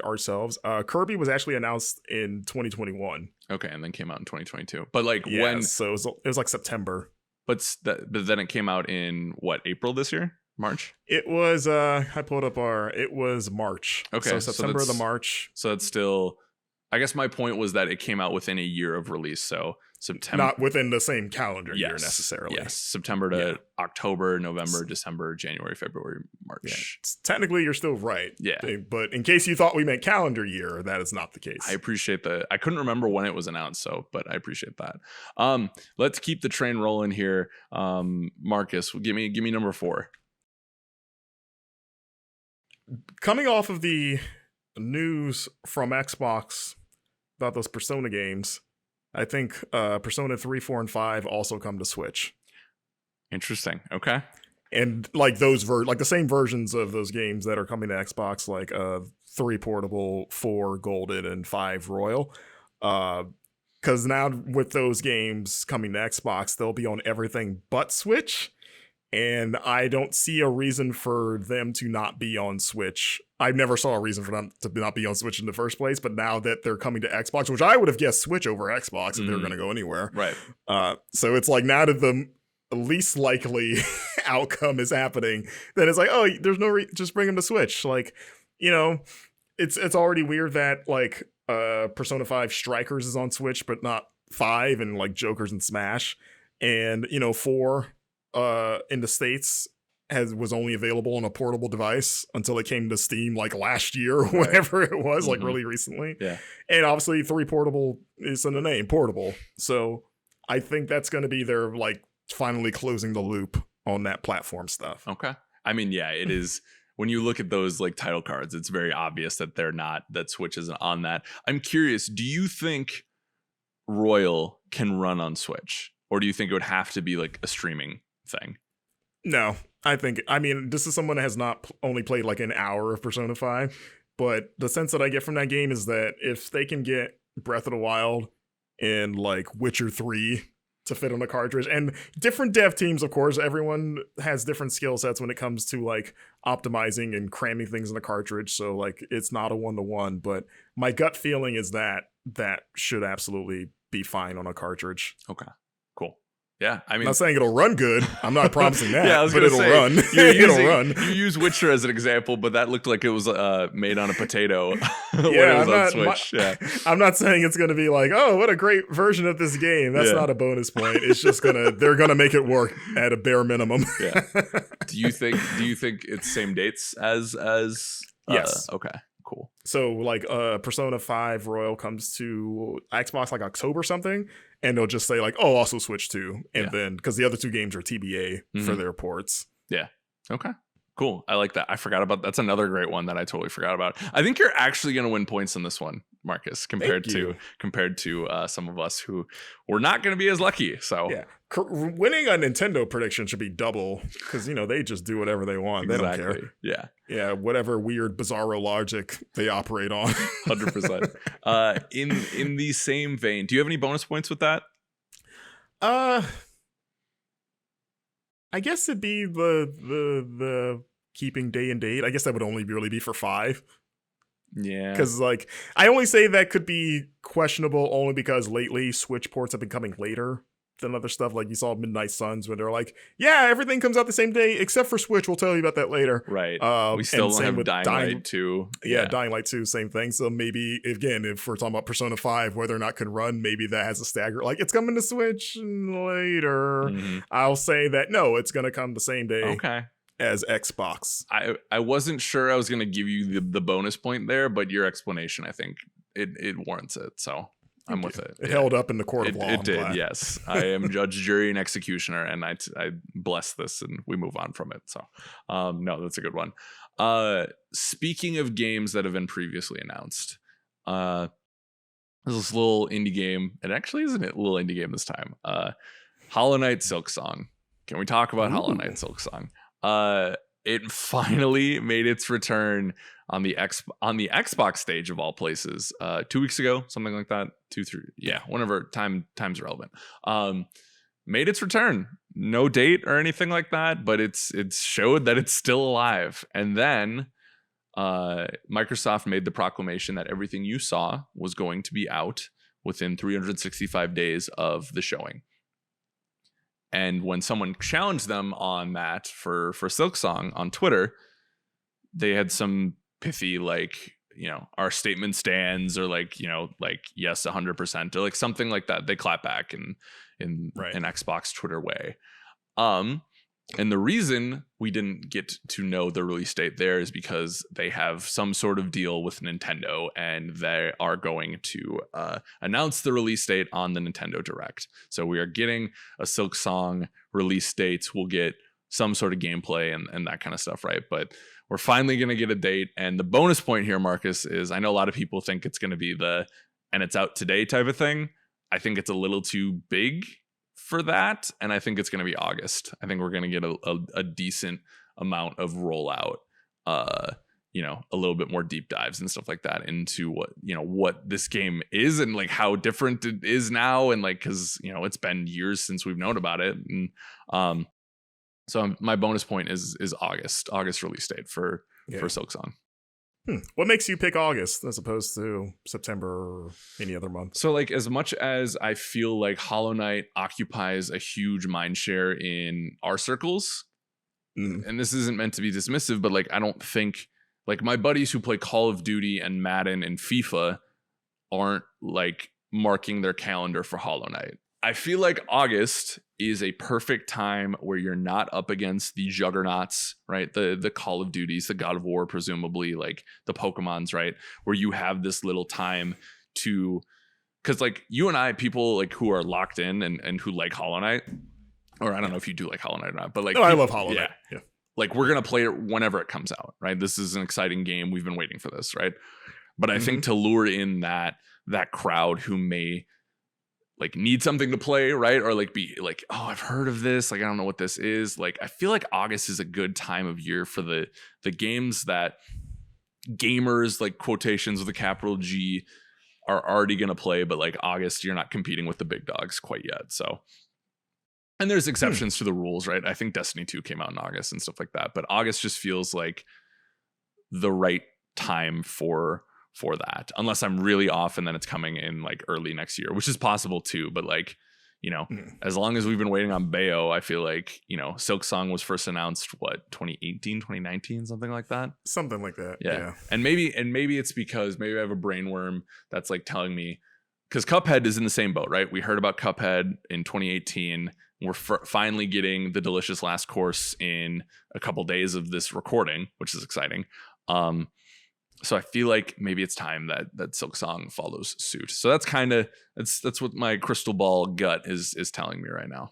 ourselves. Kirby was actually announced in 2021. Okay, and then came out in 2022. But, like, so it was like September. But then it came out in what, April this year? March? It was I pulled up it was March. Okay. So September to March. So it's still, I guess my point was that it came out within a year of release. So September, not within the same calendar year necessarily. Yes, September to October, November, December, January, February, March. Yeah. Technically, you're still right. Yeah, but in case you thought we meant calendar year, that is not the case. I appreciate that. I couldn't remember when it was announced, but I appreciate that. Let's keep the train rolling here. Marcus, give me number 4. Coming off of the news from Xbox about those Persona games, I think Persona 3, 4, and 5 also come to Switch. Interesting. Okay. And, like, those like the same versions of those games that are coming to Xbox, like 3 Portable, 4 Golden, and 5 Royal. Because now with those games coming to Xbox, they'll be on everything but Switch. and I don't see a reason for them to not be on Switch. I never saw a reason for them to not be on Switch in the first place, but now that they're coming to Xbox, which I would have guessed Switch over Xbox if they were going to go anywhere. Right. So it's like now that the least likely outcome is happening, then it's like, oh, there's no just bring them to Switch. Like, you know, it's already weird that like Persona 5 Strikers is on Switch, but not 5 and like Jokers and Smash. And, you know, 4 in the States was only available on a portable device until it came to Steam like last year or whatever it was, like really recently. Yeah. And obviously 3 portable is in the name, portable. So I think that's going to be their like finally closing the loop on that platform stuff. Okay. I mean, yeah, it is. When you look at those like title cards, it's very obvious that that Switch isn't on that. I'm curious, do you think Royal can run on Switch? Or do you think it would have to be like a streaming thing? No, I mean, this is someone that has not only played like an hour of Persona 5, but the sense that I get from that game is that if they can get Breath of the Wild and like Witcher 3 to fit on a cartridge, and different dev teams, of course, everyone has different skill sets when it comes to like optimizing and cramming things in a cartridge. So like it's not a 1-to-1, but my gut feeling is that should absolutely be fine on a cartridge. Okay. Cool. Yeah, I mean, I'm not saying it'll run good. I'm not promising that. Yeah, I was but gonna it'll say, run. It'll run. You use Witcher as an example, but that looked like it was made on a potato when Yeah, it was on Switch. Yeah, I'm not saying it's going to be like, oh, what a great version of this game. That's not a bonus point. It's just they're gonna make it work at a bare minimum. Yeah. Do you think it's same dates as? Yes. Okay. Cool. So like Persona 5 Royal comes to Xbox like October something, and they'll just say like, oh, also Switch 2, and then because the other 2 games are TBA for their ports. Yeah. Okay. Cool. I like that. I forgot about that's another great one that I totally forgot about. I think you're actually going to win points on this one, Marcus, compared to some of us who were not going to be as lucky. So yeah, winning a Nintendo prediction should be double because you know they just do whatever they want. Exactly. They don't care. Yeah. Yeah. Whatever weird bizarro logic they operate on. 100%. In the same vein, do you have any bonus points with that? I guess it'd be the keeping day and date. I guess that would only really be for 5. Yeah. Because like I only say that could be questionable only because lately Switch ports have been coming later than other stuff. Like you saw Midnight Suns when they're like, yeah, everything comes out the same day except for Switch. We'll tell you about that later. Right. We still don't have Dying Light 2. Yeah, Dying Light 2, same thing. So maybe again, if we're talking about Persona 5, whether or not can run, maybe that has a stagger. Like it's coming to Switch later. Mm-hmm. I'll say that no, it's gonna come the same day. Okay. As Xbox. I wasn't sure I was going to give you the bonus point there, but your explanation, I think it warrants it. So I'm with it. It held up in the court of law. It did, yes. I am judge, jury, and executioner, and I bless this, and we move on from it. So no, that's a good one. Speaking of games that have been previously announced, there's this little indie game. It actually isn't a little indie game this time. Hollow Knight Silksong. Can we talk about Hollow Knight Silksong? It finally made its return on the Xbox stage of all places 2 weeks ago, something like that. 2, 3, yeah, whenever time's relevant. Made its return. No date or anything like that, but it's showed that it's still alive. And then Microsoft made the proclamation that everything you saw was going to be out within 365 days of the showing. And when someone challenged them on that for Silksong on Twitter, they had some pithy like, you know, our statement stands, or like, you know, like yes 100%, or like something like that. They clap back in an Xbox Twitter way. And the reason we didn't get to know the release date there is because they have some sort of deal with Nintendo, and they are going to announce the release date on the Nintendo Direct. So we are getting a Silksong release date. We'll get some sort of gameplay and that kind of stuff, right? But we're finally going to get a date. And the bonus point here, Marcus, is I know a lot of people think it's going to be and it's out today type of thing. I think it's a little too big for that, and I think it's going to be August. I think we're going to get a decent amount of rollout, you know, a little bit more deep dives and stuff like that into what this game is and like how different it is now, and like because you know it's been years since we've known about it, and So my bonus point is August release date for Silksong. What makes you pick August as opposed to September or any other month? So like, as much as I feel like Hollow Knight occupies a huge mind share in our circles, and this isn't meant to be dismissive, but like, I don't think, like, my buddies who play Call of Duty and Madden and FIFA aren't like marking their calendar for Hollow Knight. I feel like August is a perfect time where you're not up against the juggernauts, right? The Call of Duties, the God of War, presumably, like the Pokemons, right? Where you have this little time to, because like you and I, people like who are locked in and who like Hollow Knight, or I don't know if you do like Hollow Knight or not, but like, I love Hollow Knight. Yeah. Like, we're going to play it whenever it comes out, right? This is an exciting game. We've been waiting for this, right? But I think to lure in that crowd who may like need something to play, right? Or like be like, oh, I've heard of this. Like, I don't know what this is. Like, I feel like August is a good time of year for the games that gamers, like quotations with a capital G, are already going to play. But like August, you're not competing with the big dogs quite yet. So, and there's exceptions to the rules, right? I think Destiny 2 came out in August and stuff like that. But August just feels like the right time for that, unless I'm really off and then it's coming in like early next year, which is possible too. But like, you know, as long as we've been waiting on Bayo, I feel like, you know, Silksong was first announced 2018, 2019, something like that. Yeah. And maybe it's because maybe I have a brain worm that's like telling me, because Cuphead is in the same boat, right? We heard about Cuphead in 2018. We're finally getting the Delicious Last Course in a couple days of this recording, which is exciting. So I feel like maybe it's time that Silksong follows suit. So that's kind of that's what my crystal ball gut is telling me right now.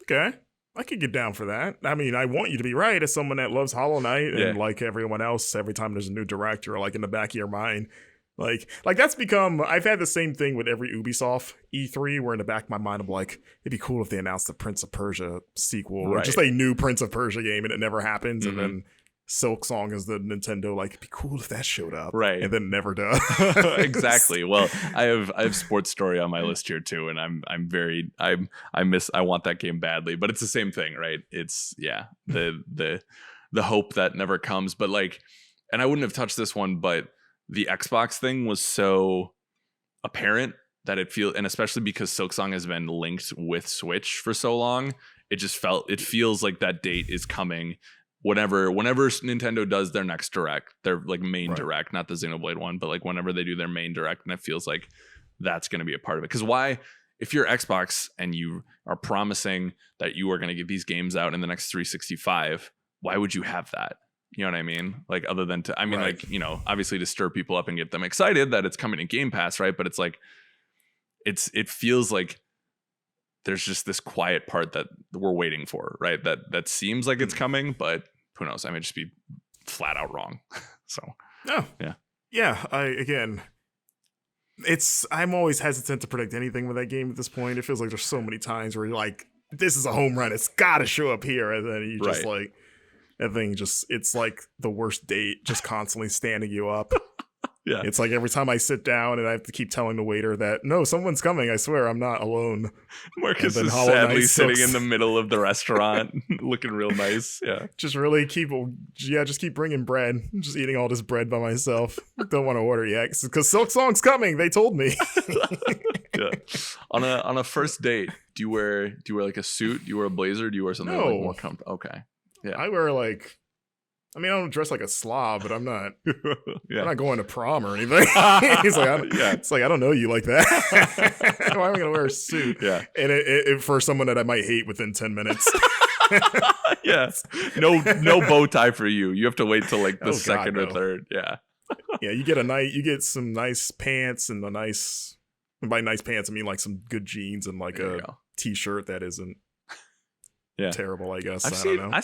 Okay, I could get down for that. I mean, I want you to be right as someone that loves Hollow Knight, and like everyone else, every time there's a new director, like in the back of your mind, like that's become. I've had the same thing with every Ubisoft E3, where in the back of my mind, I'm like, it'd be cool if they announced the Prince of Persia sequel, or just a new Prince of Persia game, and it never happens, and then Silksong is the Nintendo, like, it'd be cool if that showed up, right? And then it never does. Exactly. Well, I have Sports Story on my list here too, and I want that game badly, but it's the same thing, right? It's the hope that never comes, but like, and I wouldn't have touched this one, but the Xbox thing was so apparent that and especially because Silksong has been linked with Switch for so long, it feels like that date is coming. Whenever Nintendo does their next direct, their like main direct, not the Xenoblade one, but like whenever they do their main direct, and it feels like that's going to be a part of it. Because why, if you're Xbox and you are promising that you are going to get these games out in the next 365, why would you have that? You know what I mean? Like, other than like, you know, obviously to stir people up and get them excited that it's coming in Game Pass, right? But it's like, it feels like there's just this quiet part that we're waiting for, right? That seems like it's coming, but who knows? I may just be flat out wrong. So, I'm always hesitant to predict anything with that game at this point. It feels like there's so many times where you're like, this is a home run. It's got to show up here. And then you just like, that thing it's like the worst date, just constantly standing you up. Yeah. It's like every time I sit down and I have to keep telling the waiter that, no, someone's coming. I swear I'm not alone. Marcus is sadly sitting in the middle of the restaurant looking real nice. Yeah. Just keep bringing bread. I'm just eating all this bread by myself. Don't want to order yet because Silksong's coming. They told me. Yeah. On a first date, do you wear like a suit? Do you wear a blazer? Do you wear something like more comfortable? Okay. Yeah. I wear like, I don't dress like a slob, but I'm not. I'm not going to prom or anything. He's like, it's like, I don't know you like that. Why am I going to wear a suit? Yeah, and it for someone that I might hate within 10 minutes. Yes, no bow tie for you. You have to wait till like the second or third. Yeah, yeah. You get some nice pants and and by nice pants I mean like some good jeans and like a t-shirt that isn't. Terrible, I guess. I don't know.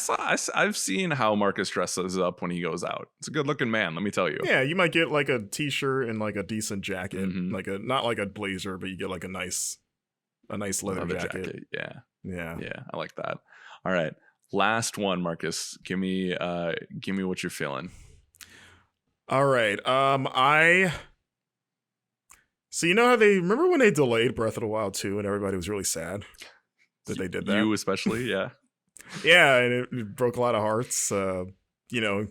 I've seen how Marcus dresses up when he goes out. It's a good looking man, let me tell you. Yeah, you might get like a t-shirt and like a decent jacket, like not like a blazer, but you get like a nice leather jacket. Yeah, I like that. All right, last one, Marcus. Give me what you're feeling. All right, so you know how remember when they delayed Breath of the Wild 2 and everybody was really sad that they did that? You especially, yeah. Yeah, and it broke a lot of hearts. You know,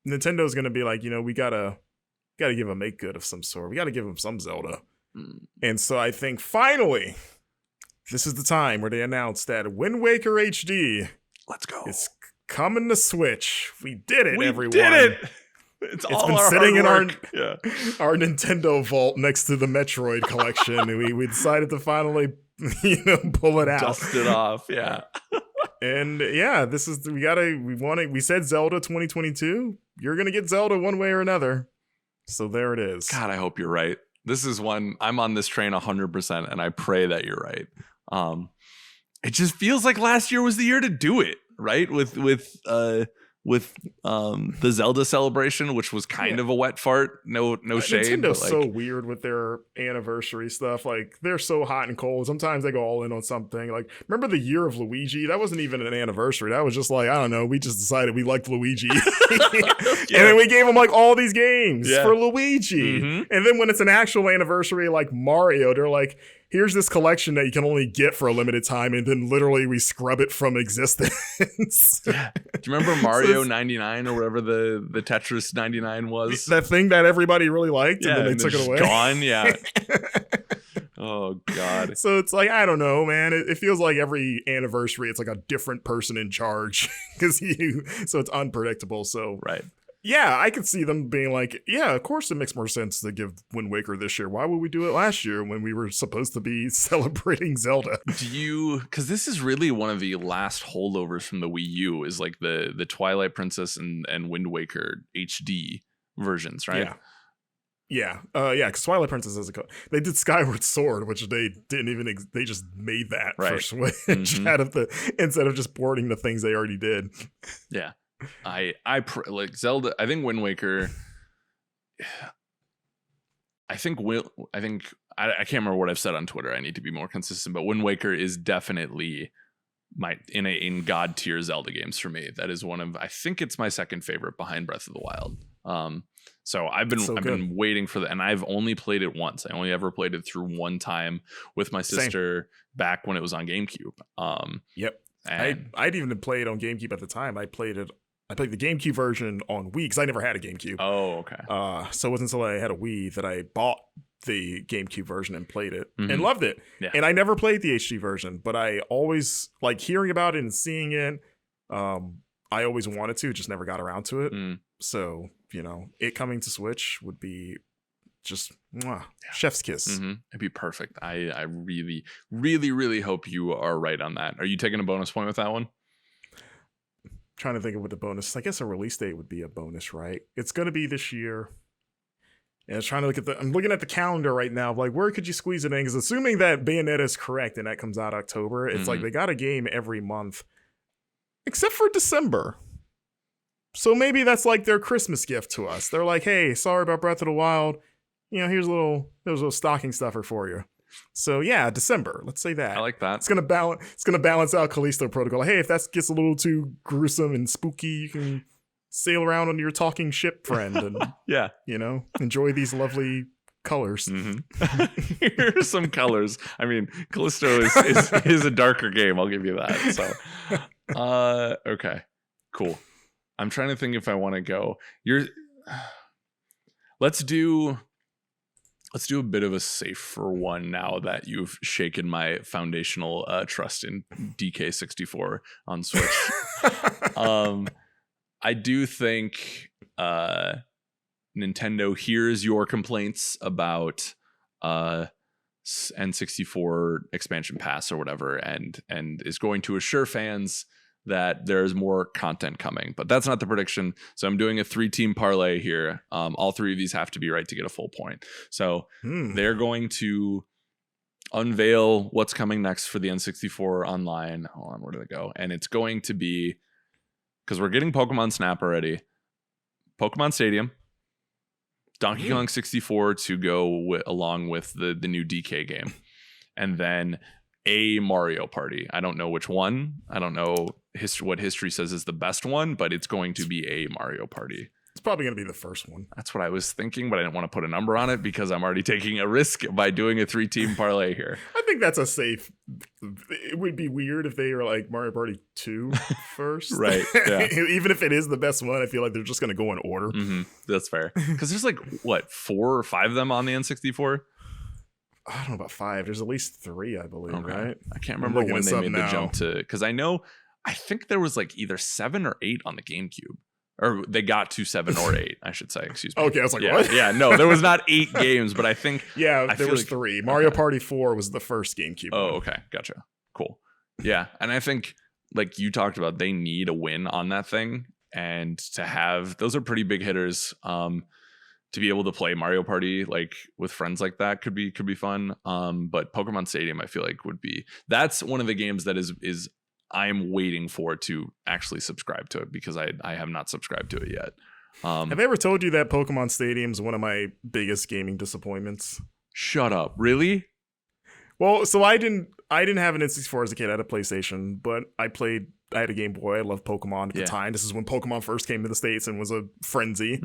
Nintendo's gonna be like, we gotta give a make good of some sort. We gotta give them some Zelda. Mm. And so I think finally, this is the time where they announced that Wind Waker HD Let's go. is coming to Switch. We did it, We everyone. did it. It's It's all been our sitting hard in work. Yeah. our Nintendo vault next to the Metroid collection, and we decided to finally, pull it out. Dust it off. Yeah. And yeah, this is we said Zelda 2022. You're gonna get Zelda one way or another. So there it is. God, I hope you're right. This is one I'm on this train 100%, and I pray that you're right. It just feels like last year was the year to do it, right? With the Zelda celebration, which was kind of a wet fart. No shade. Nintendo's but so weird with their anniversary stuff. Like, they're so hot and cold. Sometimes they go all in on something. Like, remember the year of Luigi? That wasn't even an anniversary. That was just like, I don't know. We just decided we liked Luigi. And then we gave them like all these games for Luigi. Mm-hmm. And then when it's an actual anniversary like Mario, they're like, here's this collection that you can only get for a limited time, and then literally we scrub it from existence. Yeah. Do you remember Mario 99 or whatever the Tetris 99 was? That thing that everybody really liked, Yeah, and then they took it away. Gone, yeah. Oh, God. So it's like, I don't know, man. It feels like every anniversary, it's like a different person in charge, so it's unpredictable. So Right. yeah, I could see them being like, yeah, of course it makes more sense to give Wind Waker this year. Why would we do it last year when we were supposed to be celebrating Zelda? Because this is really one of the last holdovers from the Wii U, is like the Twilight Princess and Wind Waker HD versions, right? Yeah. Because Twilight Princess they did Skyward Sword, which they didn't even, they just made that for Switch instead of just porting the things they already did. Yeah. Like Zelda. I think Wind Waker. I can't remember what I've said on Twitter. I need to be more consistent. But Wind Waker is definitely in God tier Zelda games for me. That is one of, I think it's my second favorite behind Breath of the Wild. So I've been waiting for that, and I've only played it once. I only ever played it through one time with my sister back when it was on GameCube. Yep. And I'd even played on GameCube at the time. I played the GameCube version on Wii because I never had a GameCube. Oh, okay. So it wasn't until I had a Wii that I bought the GameCube version and played it and Mhm. loved it. Yeah. And I never played the HD version, but I always like hearing about it and seeing it. I always wanted to, just never got around to it. So, it coming to Switch would be just chef's kiss. Mm-hmm. It'd be perfect. I really, really, really hope you are right on that. Are you taking a bonus point with that one? Trying to think of what the bonus. I guess a release date would be a bonus, right? It's going to be this year. And I was trying to I'm looking at the calendar right now. Like, where could you squeeze it in? Because assuming that Bayonetta is correct and that comes out October, it's like they got a game every month, except for December. So maybe that's like their Christmas gift to us. They're like, hey, sorry about Breath of the Wild. Here's a little stocking stuffer for you. So yeah, December. Let's say that. I like that. It's gonna balance out Callisto Protocol. Hey, if that gets a little too gruesome and spooky, you can sail around on your talking ship friend and Yeah. enjoy these lovely colors. Mm-hmm. Here's some colors. I mean, Callisto is a darker game. I'll give you that. So, okay, cool. I'm trying to think if I want to go. Let's do a bit of a safer one now that you've shaken my foundational trust in DK64 on Switch. I do think Nintendo hears your complaints about N64 expansion pass or whatever, and is going to assure fans that there's more content coming. But that's not the prediction. So I'm doing a 3-team parlay here. All 3 of these have to be right to get a full point. So they're going to unveil what's coming next for the N64 online. Hold on, where did it go? And it's going to be, because we're getting Pokemon Snap already, Pokemon Stadium, Donkey Kong 64 to go along with the new DK game, and then a Mario Party. I don't know which one. I don't know what history says is the best one, but it's going to be a Mario Party. It's probably going to be the first one. That's what I was thinking, but I didn't want to put a number on it because I'm already taking a risk by doing a 3-team parlay here. I think that's a safe. it would be weird if they were like Mario Party 2 first. Right, yeah. Even if it is the best one, I feel like they're just going to go in order. That's fair. Because there's like, what, 4 or 5 of them on the N64? I don't know about 5. There's at least 3, I believe, right? I can't remember when they made the jump to... Because I think there was like either 7 or 8 on the GameCube. Or they got to 7 or 8, I should say. Excuse me. Okay, I was like, yeah, what? Yeah, no, there was not 8 games, but I think... Yeah, there was 3. Mario Party 4 was the first GameCube one. Okay, gotcha. Cool. Yeah, and I think, like you talked about, they need a win on that thing. And to have... Those are pretty big hitters. To be able to play Mario Party like with friends like that could be fun. But Pokemon Stadium, I feel like would be... That's one of the games that is I'm waiting for to actually subscribe to it because I have not subscribed to it yet. Have I ever told you that Pokemon Stadium is one of my biggest gaming disappointments? Shut up. Really? Well, so I didn't have an N64 as a kid. I had a PlayStation, but I had a Game Boy. I loved Pokemon at the time. This is when Pokemon first came to the States and was a frenzy.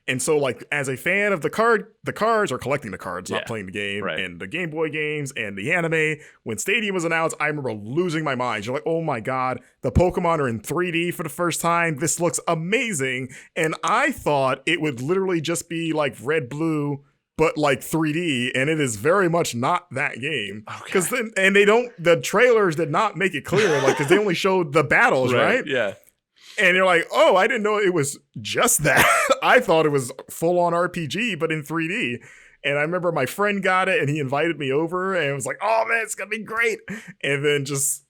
And so, like, as a fan of the cards, or collecting the cards, not playing the game, and the Game Boy games, and the anime, when Stadium was announced, I remember losing my mind. You're like, oh my god, the Pokemon are in 3D for the first time. This looks amazing. And I thought it would literally just be like Red, Blue, but like 3D, and it is very much not that game. Because the trailers did not make it clear, like, because they only showed the battles, right? Yeah. And you're like, oh, I didn't know it was just that. I thought it was full-on RPG, but in 3D. And I remember my friend got it, and he invited me over, and it was like, oh, man, it's going to be great. And then just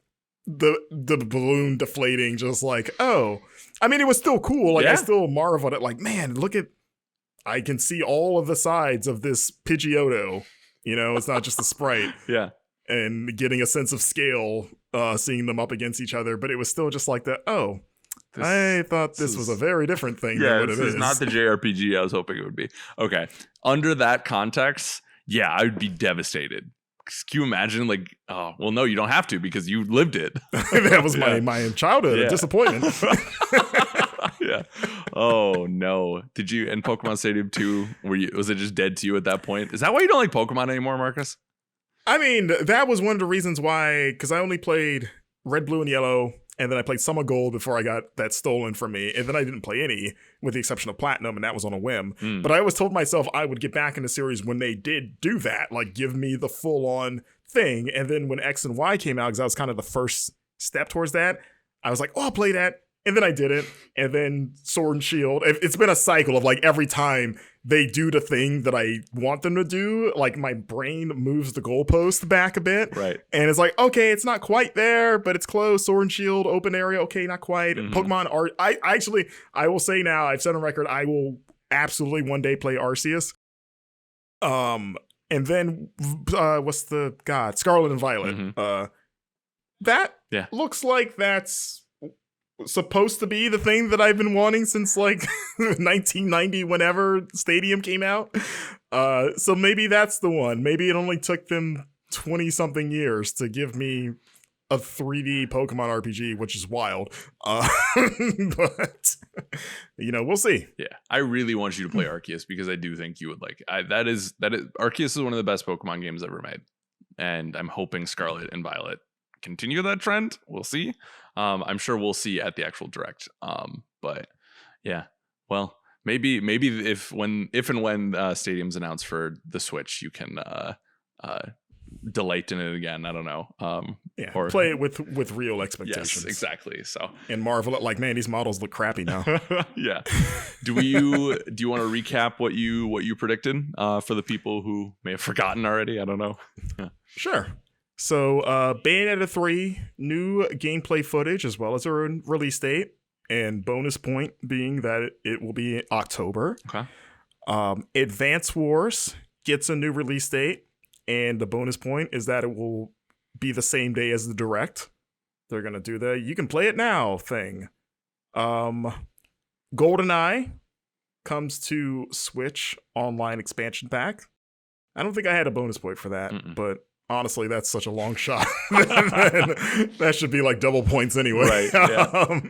the balloon deflating, just like, oh. I mean, it was still cool. Like, I still marveled at, like, man, I can see all of the sides of this Pidgeotto. You know, it's not just a sprite. Yeah. And getting a sense of scale, seeing them up against each other. But it was still just like that, oh. I thought this was a very different thing than what it is. This is not the JRPG I was hoping it would be. Okay. Under that context, yeah, I would be devastated. Can you imagine, like, oh, well, no, you don't have to because you lived it. That was my childhood, a disappointment. Yeah. Oh, no. Did you, in Pokemon Stadium 2, was it just dead to you at that point? Is that why you don't like Pokemon anymore, Marcus? I mean, that was one of the reasons why, because I only played Red, Blue, and Yellow. And then I played Summer Gold before I got that stolen from me. And then I didn't play any, with the exception of Platinum, and that was on a whim. But I always told myself I would get back in the series when they did do that, like give me the full-on thing. And then when X and Y came out, because that was kind of the first step towards that, I was like, oh, I'll play that. And then I did it. And then Sword and Shield. It's been a cycle of like every time they do the thing that I want them to do, like my brain moves the goalpost back a bit. Right. And it's like, okay, it's not quite there, but it's close. Sword and Shield, open area, okay, not quite. Pokemon are, I will say now, I've said on record, I will absolutely one day play Arceus. And then, what's the god? Scarlet and Violet. That looks like that's supposed to be the thing that I've been wanting since like 1990, whenever Stadium came out. So maybe that's the one. Maybe it only took them 20 something years to give me a 3D Pokemon RPG, which is wild. But you know, we'll see. Yeah, I really want you to play Arceus because I do think you would like it. That is Arceus is one of the best Pokemon games ever made, and I'm hoping Scarlet and Violet continue that trend. We'll see. I'm sure we'll see at the actual direct. But yeah, well, maybe if and when Stadium's announced for the Switch, you can delight in it again. I don't know. Or play it with real expectations. Yes, exactly. So and marvel at, like, man, these models look crappy now. Yeah. Do you want to recap what you predicted for the people who may have forgotten already? I don't know. Sure. So, Bayonetta 3, new gameplay footage, as well as a release date, and bonus point being that it will be in October. Okay. Advance Wars gets a new release date, and the bonus point is that it will be the same day as the Direct. They're going to do the you can play it now thing. GoldenEye comes to Switch Online Expansion Pack. I don't think I had a bonus point for that, but honestly, that's such a long shot. That should be like double points anyway. Right.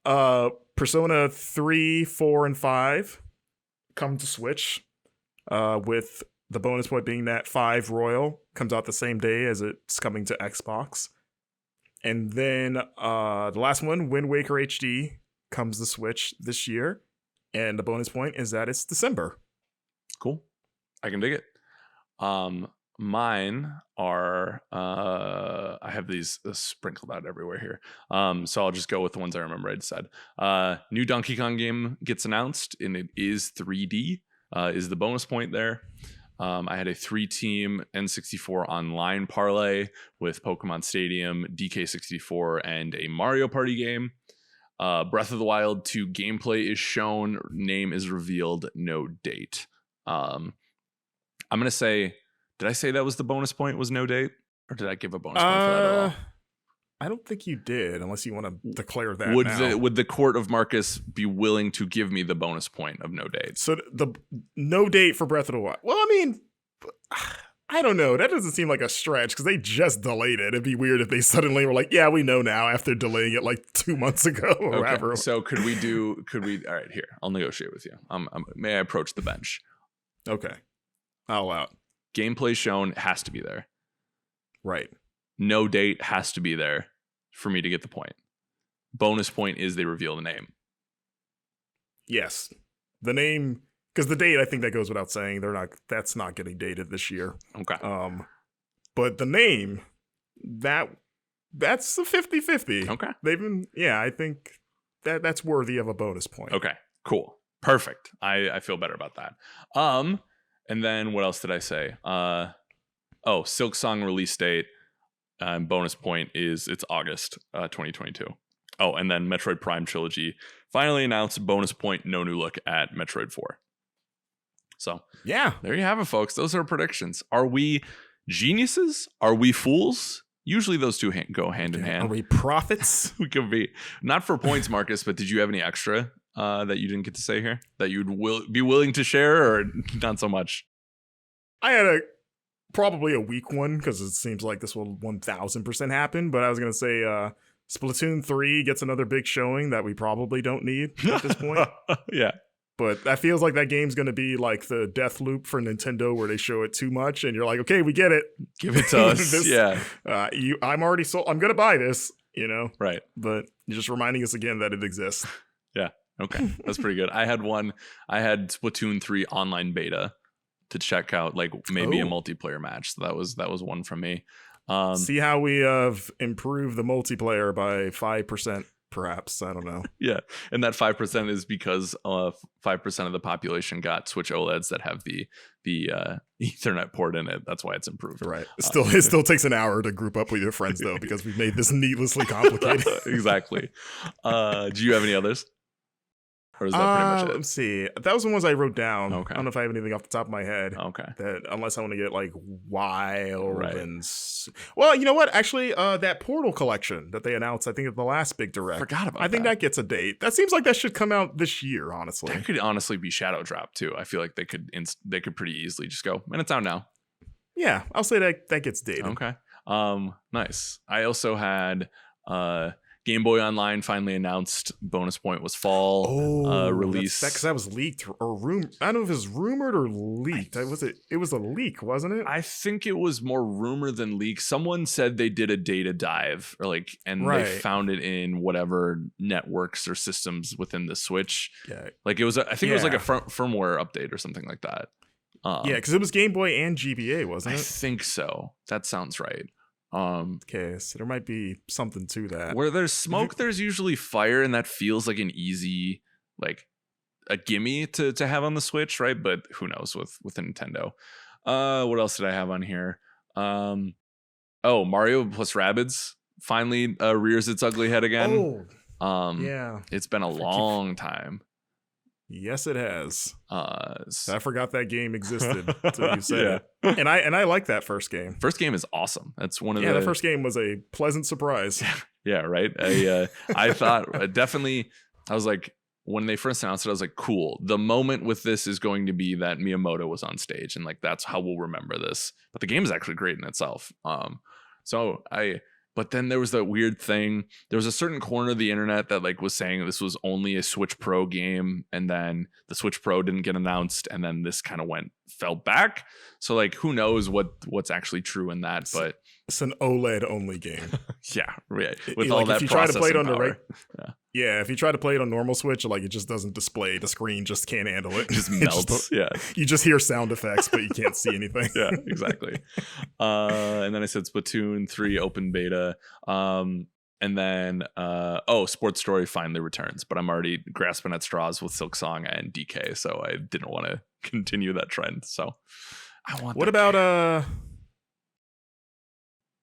Yeah. Persona 3, 4, and 5 come to Switch with The bonus point being that 5 Royal comes out the same day as it's coming to Xbox. And then the last one, Wind Waker HD, comes to Switch this year. And the bonus point is that it's December. Cool. I can dig it. Mine are I have these sprinkled out everywhere here. So I'll just go with the ones I remember I said. New Donkey Kong game gets announced and it is 3D. Is the bonus point there. I had a 3-team N64 online parlay with Pokemon Stadium, DK64, and a Mario Party game. Breath of the Wild 2 gameplay is shown, name is revealed, no date. I'm gonna say, did I say that was the bonus point? Was no date, or did I give a bonus point for that at all? I don't think you did, unless you want to declare that. Would the court of Marcus be willing to give me the bonus point of no date? So the no date for Breath of the Wild. Well, I mean, I don't know. That doesn't seem like a stretch because they just delayed it. It'd be weird if they suddenly were like, "Yeah, we know now," after delaying it like 2 months ago or whatever. So could we? All right, here. I'll negotiate with you. May I approach the bench? Okay, I'll allow it. Gameplay shown has to be there. Right. No date has to be there for me to get the point. Bonus point is they reveal the name. Yes. The name, because the date, I think that goes without saying. That's not getting dated this year. Okay. But the name, that's a 50-50. Okay. I think that's worthy of a bonus point. Okay. Cool. Perfect. I feel better about that. And then what else did I say? Silk Song release date. Bonus point is it's August 2022. Oh, and then Metroid Prime Trilogy finally announced. Bonus point, no new look at Metroid 4. So yeah, there you have it, folks. Those are predictions. Are we geniuses? Are we fools? Usually those two go hand in hand. Are we prophets? We could be. Not for points, Marcus, but did you have any extra that you didn't get to say here that you'd be willing to share, or not so much? I had probably a weak one because it seems like this will 1000% happen, but I was going to say Splatoon 3 gets another big showing that we probably don't need at this point. Yeah. But that feels like that game's going to be like the death loop for Nintendo where they show it too much and you're like, okay, we get it. Give it to us. Yeah. I'm already sold. I'm going to buy this, Right. But you're just reminding us again that it exists. Yeah. Okay. That's pretty good. I had Splatoon 3 online beta to check out like maybe a multiplayer match. So that was one from me. See how we have improved the multiplayer by 5%. Perhaps, I don't know. Yeah, and that 5% is because 5% of the population got Switch OLEDs that have the Ethernet port in it. That's why it's improved. Right. It still takes an hour to group up with your friends though, because we've made this needlessly complicated. Exactly. Do you have any others? Or is that pretty much it? Let's see. That was the ones I wrote down. Okay. I don't know if I have anything off the top of my head. Okay. That unless I want to get like wild Right. and well, you know what? Actually, that Portal collection that they announced, I think at the last big direct. Forgot about I think that gets a date. That seems like that should come out this year. Honestly, that could honestly be Shadow Drop too. I feel like they could pretty easily just go, and it's out now. Yeah, I'll say that gets dated. Okay. Nice. I also had Game Boy Online finally announced. Bonus point was fall release. Because that was leaked or rumored. I don't know if it was rumored or leaked. It was a leak, wasn't it? I think it was more rumor than leak. Someone said they did a data dive, they found it in whatever networks or systems within the Switch. Yeah, like it was. I think it was like a firmware update or something like that. Yeah, because it was Game Boy and GBA, wasn't it? I think so. That sounds right. Okay, so there might be something to that. Where there's smoke, there's usually fire, and that feels like an easy, like a gimme to have on the Switch, right? But who knows with Nintendo. What else did I have on here? Mario plus Rabbids finally rears its ugly head again. Yeah, it's been a long time. Yes, it has. I forgot that game existed until you said it. And I like that first game. First game is awesome. That's one of the first game was a pleasant surprise. Yeah, right. I thought definitely. I was like, when they first announced it, I was like, cool. The moment with this is going to be that Miyamoto was on stage, and like that's how we'll remember this. But the game is actually great in itself. But then there was that weird thing. There was a certain corner of the internet that like was saying this was only a Switch Pro game, and then the Switch Pro didn't get announced, and then this kind of went fell back. So like, who knows what's actually true in that? But it's an OLED only game. yeah, right. With all like that if you try to play it on power. yeah, if you try to play it on normal Switch, like it just doesn't display. The screen just can't handle it. It just melts. Yeah, you just hear sound effects, but you can't see anything. Yeah, exactly. And then I said Splatoon 3 open beta. And then Sports Story finally returns, but I'm already grasping at straws with Silksong and DK, so I didn't want to continue that trend. So I want. What about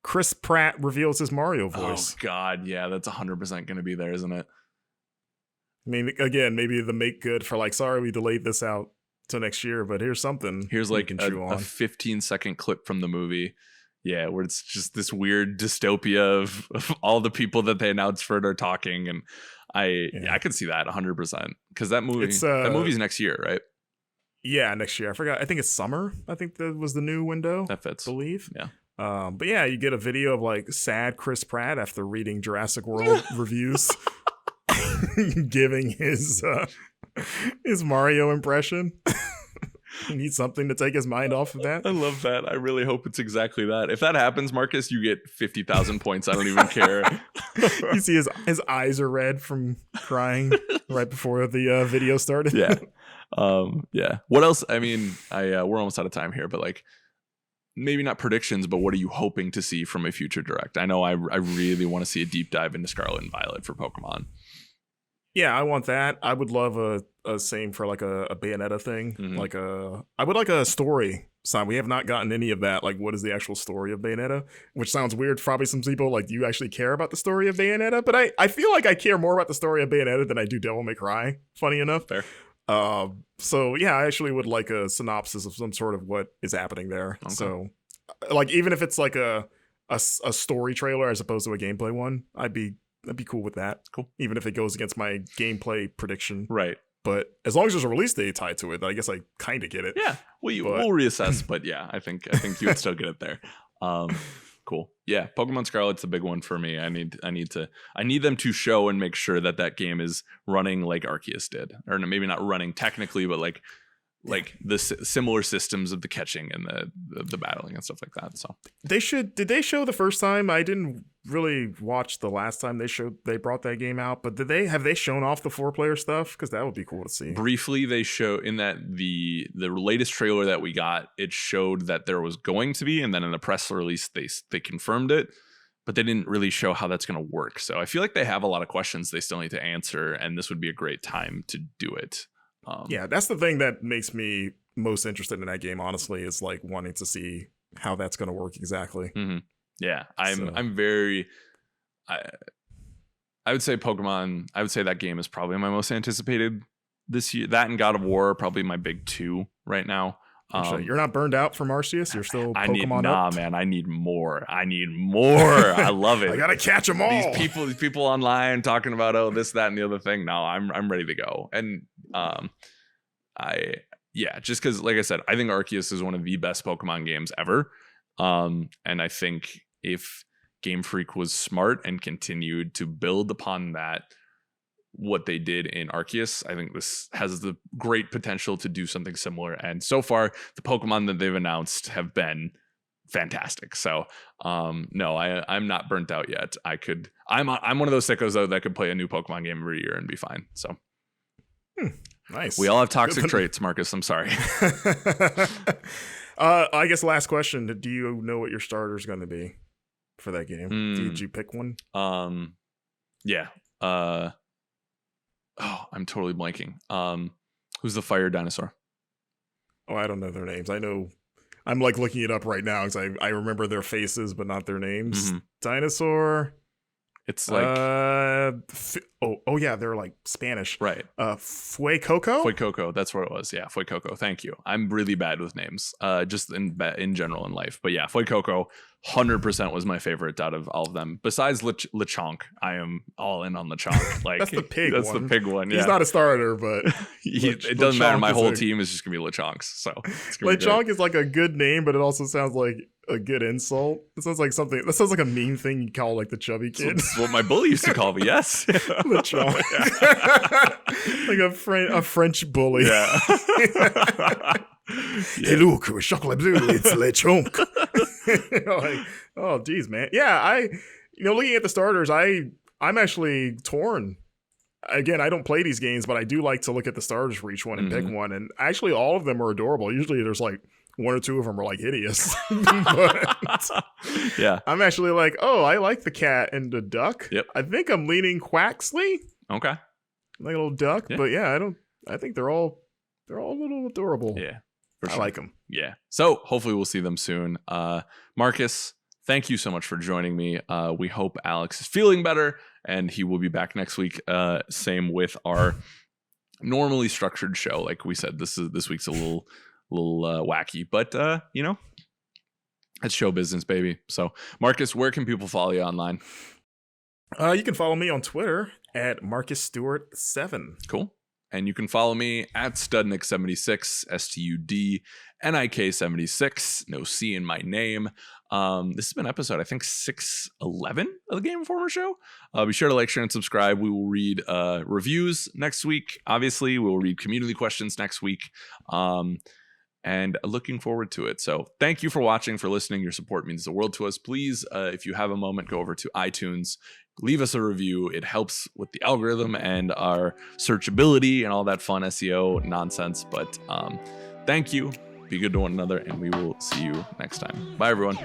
Chris Pratt reveals his Mario voice? Oh God, yeah, that's 100% going to be there, isn't it? I mean, again, maybe the make good for like, sorry, we delayed this out till next year, but here's something. Here's like a 15-second clip from the movie. Yeah, where it's just this weird dystopia of all the people that they announced for it are talking, and I could see that 100% because that movie's next year, right? Yeah, next year. I forgot. I think it's summer. I think that was the new window. That fits. I believe. Yeah. But yeah, you get a video of like sad Chris Pratt after reading Jurassic World reviews, giving his Mario impression. He needs something to take his mind off of that. I love that. I really hope it's exactly that. If that happens, Marcus, you get 50,000 points. I don't even care. You see his eyes are red from crying right before the video started. Yeah. Yeah. What else? I mean, we're almost out of time here, but like, maybe not predictions, but what are you hoping to see from a future direct? I know I really want to see a deep dive into Scarlet and Violet for Pokemon. Yeah, I want that. I would love a same for like a Bayonetta thing. Mm-hmm. I would like a story sign. We have not gotten any of that. Like, what is the actual story of Bayonetta? Which sounds weird. Probably some people like, do you actually care about the story of Bayonetta? But I feel like I care more about the story of Bayonetta than I do Devil May Cry. Funny enough. Fair. So yeah, I actually would like a synopsis of some sort of what is happening there. Okay. So, like, even if it's like a story trailer as opposed to a gameplay one, I'd be cool with that. Cool. Even if it goes against my gameplay prediction. Right. But as long as there's a release date tied to it, I guess I kind of get it. Yeah. We'll reassess, but yeah, I think you would still get it there. Cool. Yeah, Pokemon Scarlet's a big one for me. I need them to show and make sure that game is running like Arceus did, or maybe not running technically, but like the similar systems of the catching and the battling and stuff like that. So did they show the first time? I didn't really watch the last time they brought that game out, but have they shown off the 4-player stuff? Because that would be cool to see. Briefly, they show in that the latest trailer that we got, it showed that there was going to be, and then in the press release they confirmed it, but they didn't really show how that's going to work. So I feel like they have a lot of questions they still need to answer, and this would be a great time to do it. Yeah, that's the thing that makes me most interested in that game, honestly, is like wanting to see how that's going to work exactly. Mm-hmm. Yeah, I'm very. I would say Pokemon. I would say that game is probably my most anticipated this year. That and God of War are probably my big two right now. You're not burned out from Arceus. You're still Pokemon up? Man. I need more. I love it. I gotta catch them all. These people online talking about this, that, and the other thing. No, I'm ready to go. And just because, like I said, I think Arceus is one of the best Pokemon games ever. And I think if Game Freak was smart and continued to build upon that, what they did in Arceus, I think this has the great potential to do something similar. And so far, the Pokemon that they've announced have been fantastic. So, no, I'm not burnt out yet. I'm one of those sickos though that could play a new Pokemon game every year and be fine. So, nice. We all have toxic traits, Marcus. I'm sorry. I guess last question: do you know what your starter is going to be for that game? Did you pick one? Yeah. I'm totally blanking. Who's the fire dinosaur? Oh, I don't know their names. I know. I'm like looking it up right now because I remember their faces, but not their names. Mm-hmm. Dinosaur. It's like oh yeah, they're like Spanish, right? Fuecoco, that's what it was. Yeah, Fuecoco. Thank you. I'm really bad with names, just in general in life. But yeah, Fuecoco, 100% was my favorite out of all of them. Besides Lechonk, I am all in on Lechonk. Like that's the pig. That's one. the pig one. Yeah. He's not a starter, but it doesn't matter. My whole team is just gonna be Lechonks. So Lechonk is like a good name, but it also sounds like a good insult. It sounds like something. That sounds like a mean thing you call like the chubby kid. That's what my bully used to call me. Yes, Lechonk. Like a French bully. Yeah. Hey, look, chocolate blue, it's Le Chonk. Like, oh, geez, man. Yeah, looking at the starters, I'm actually torn. Again, I don't play these games, but I do like to look at the starters for each one and pick one. And actually, all of them are adorable. Usually, there's like one or two of them are like hideous. But Yeah. I'm actually like, oh, I like the cat and the duck. Yep. I think I'm leaning Quaxley, Okay. like a little duck. Yeah. But yeah, I think they're all a little adorable. Yeah. I like them. Yeah. So hopefully we'll see them soon. Marcus, thank you so much for joining me. We hope Alex is feeling better and he will be back next week. Same with our normally structured show. Like we said, this week's a little wacky, but it's show business, baby. So Marcus, where can people follow you online? You can follow me on Twitter at Marcus Stewart 7. Cool. And you can follow me at Studnik76, STUDNIK76, no C in my name. This has been episode, I think, 611 of the Game Informer Show. Be sure to like, share, and subscribe. We will read reviews next week. Obviously, we will read community questions next week. And looking forward to it. So thank you for watching, for listening. Your support means the world to us. Please, if you have a moment, go over to iTunes, leave us a review. It helps with the algorithm and our searchability and all that fun SEO nonsense. But thank you. Be good to one another, and we will see you next time. Bye, everyone.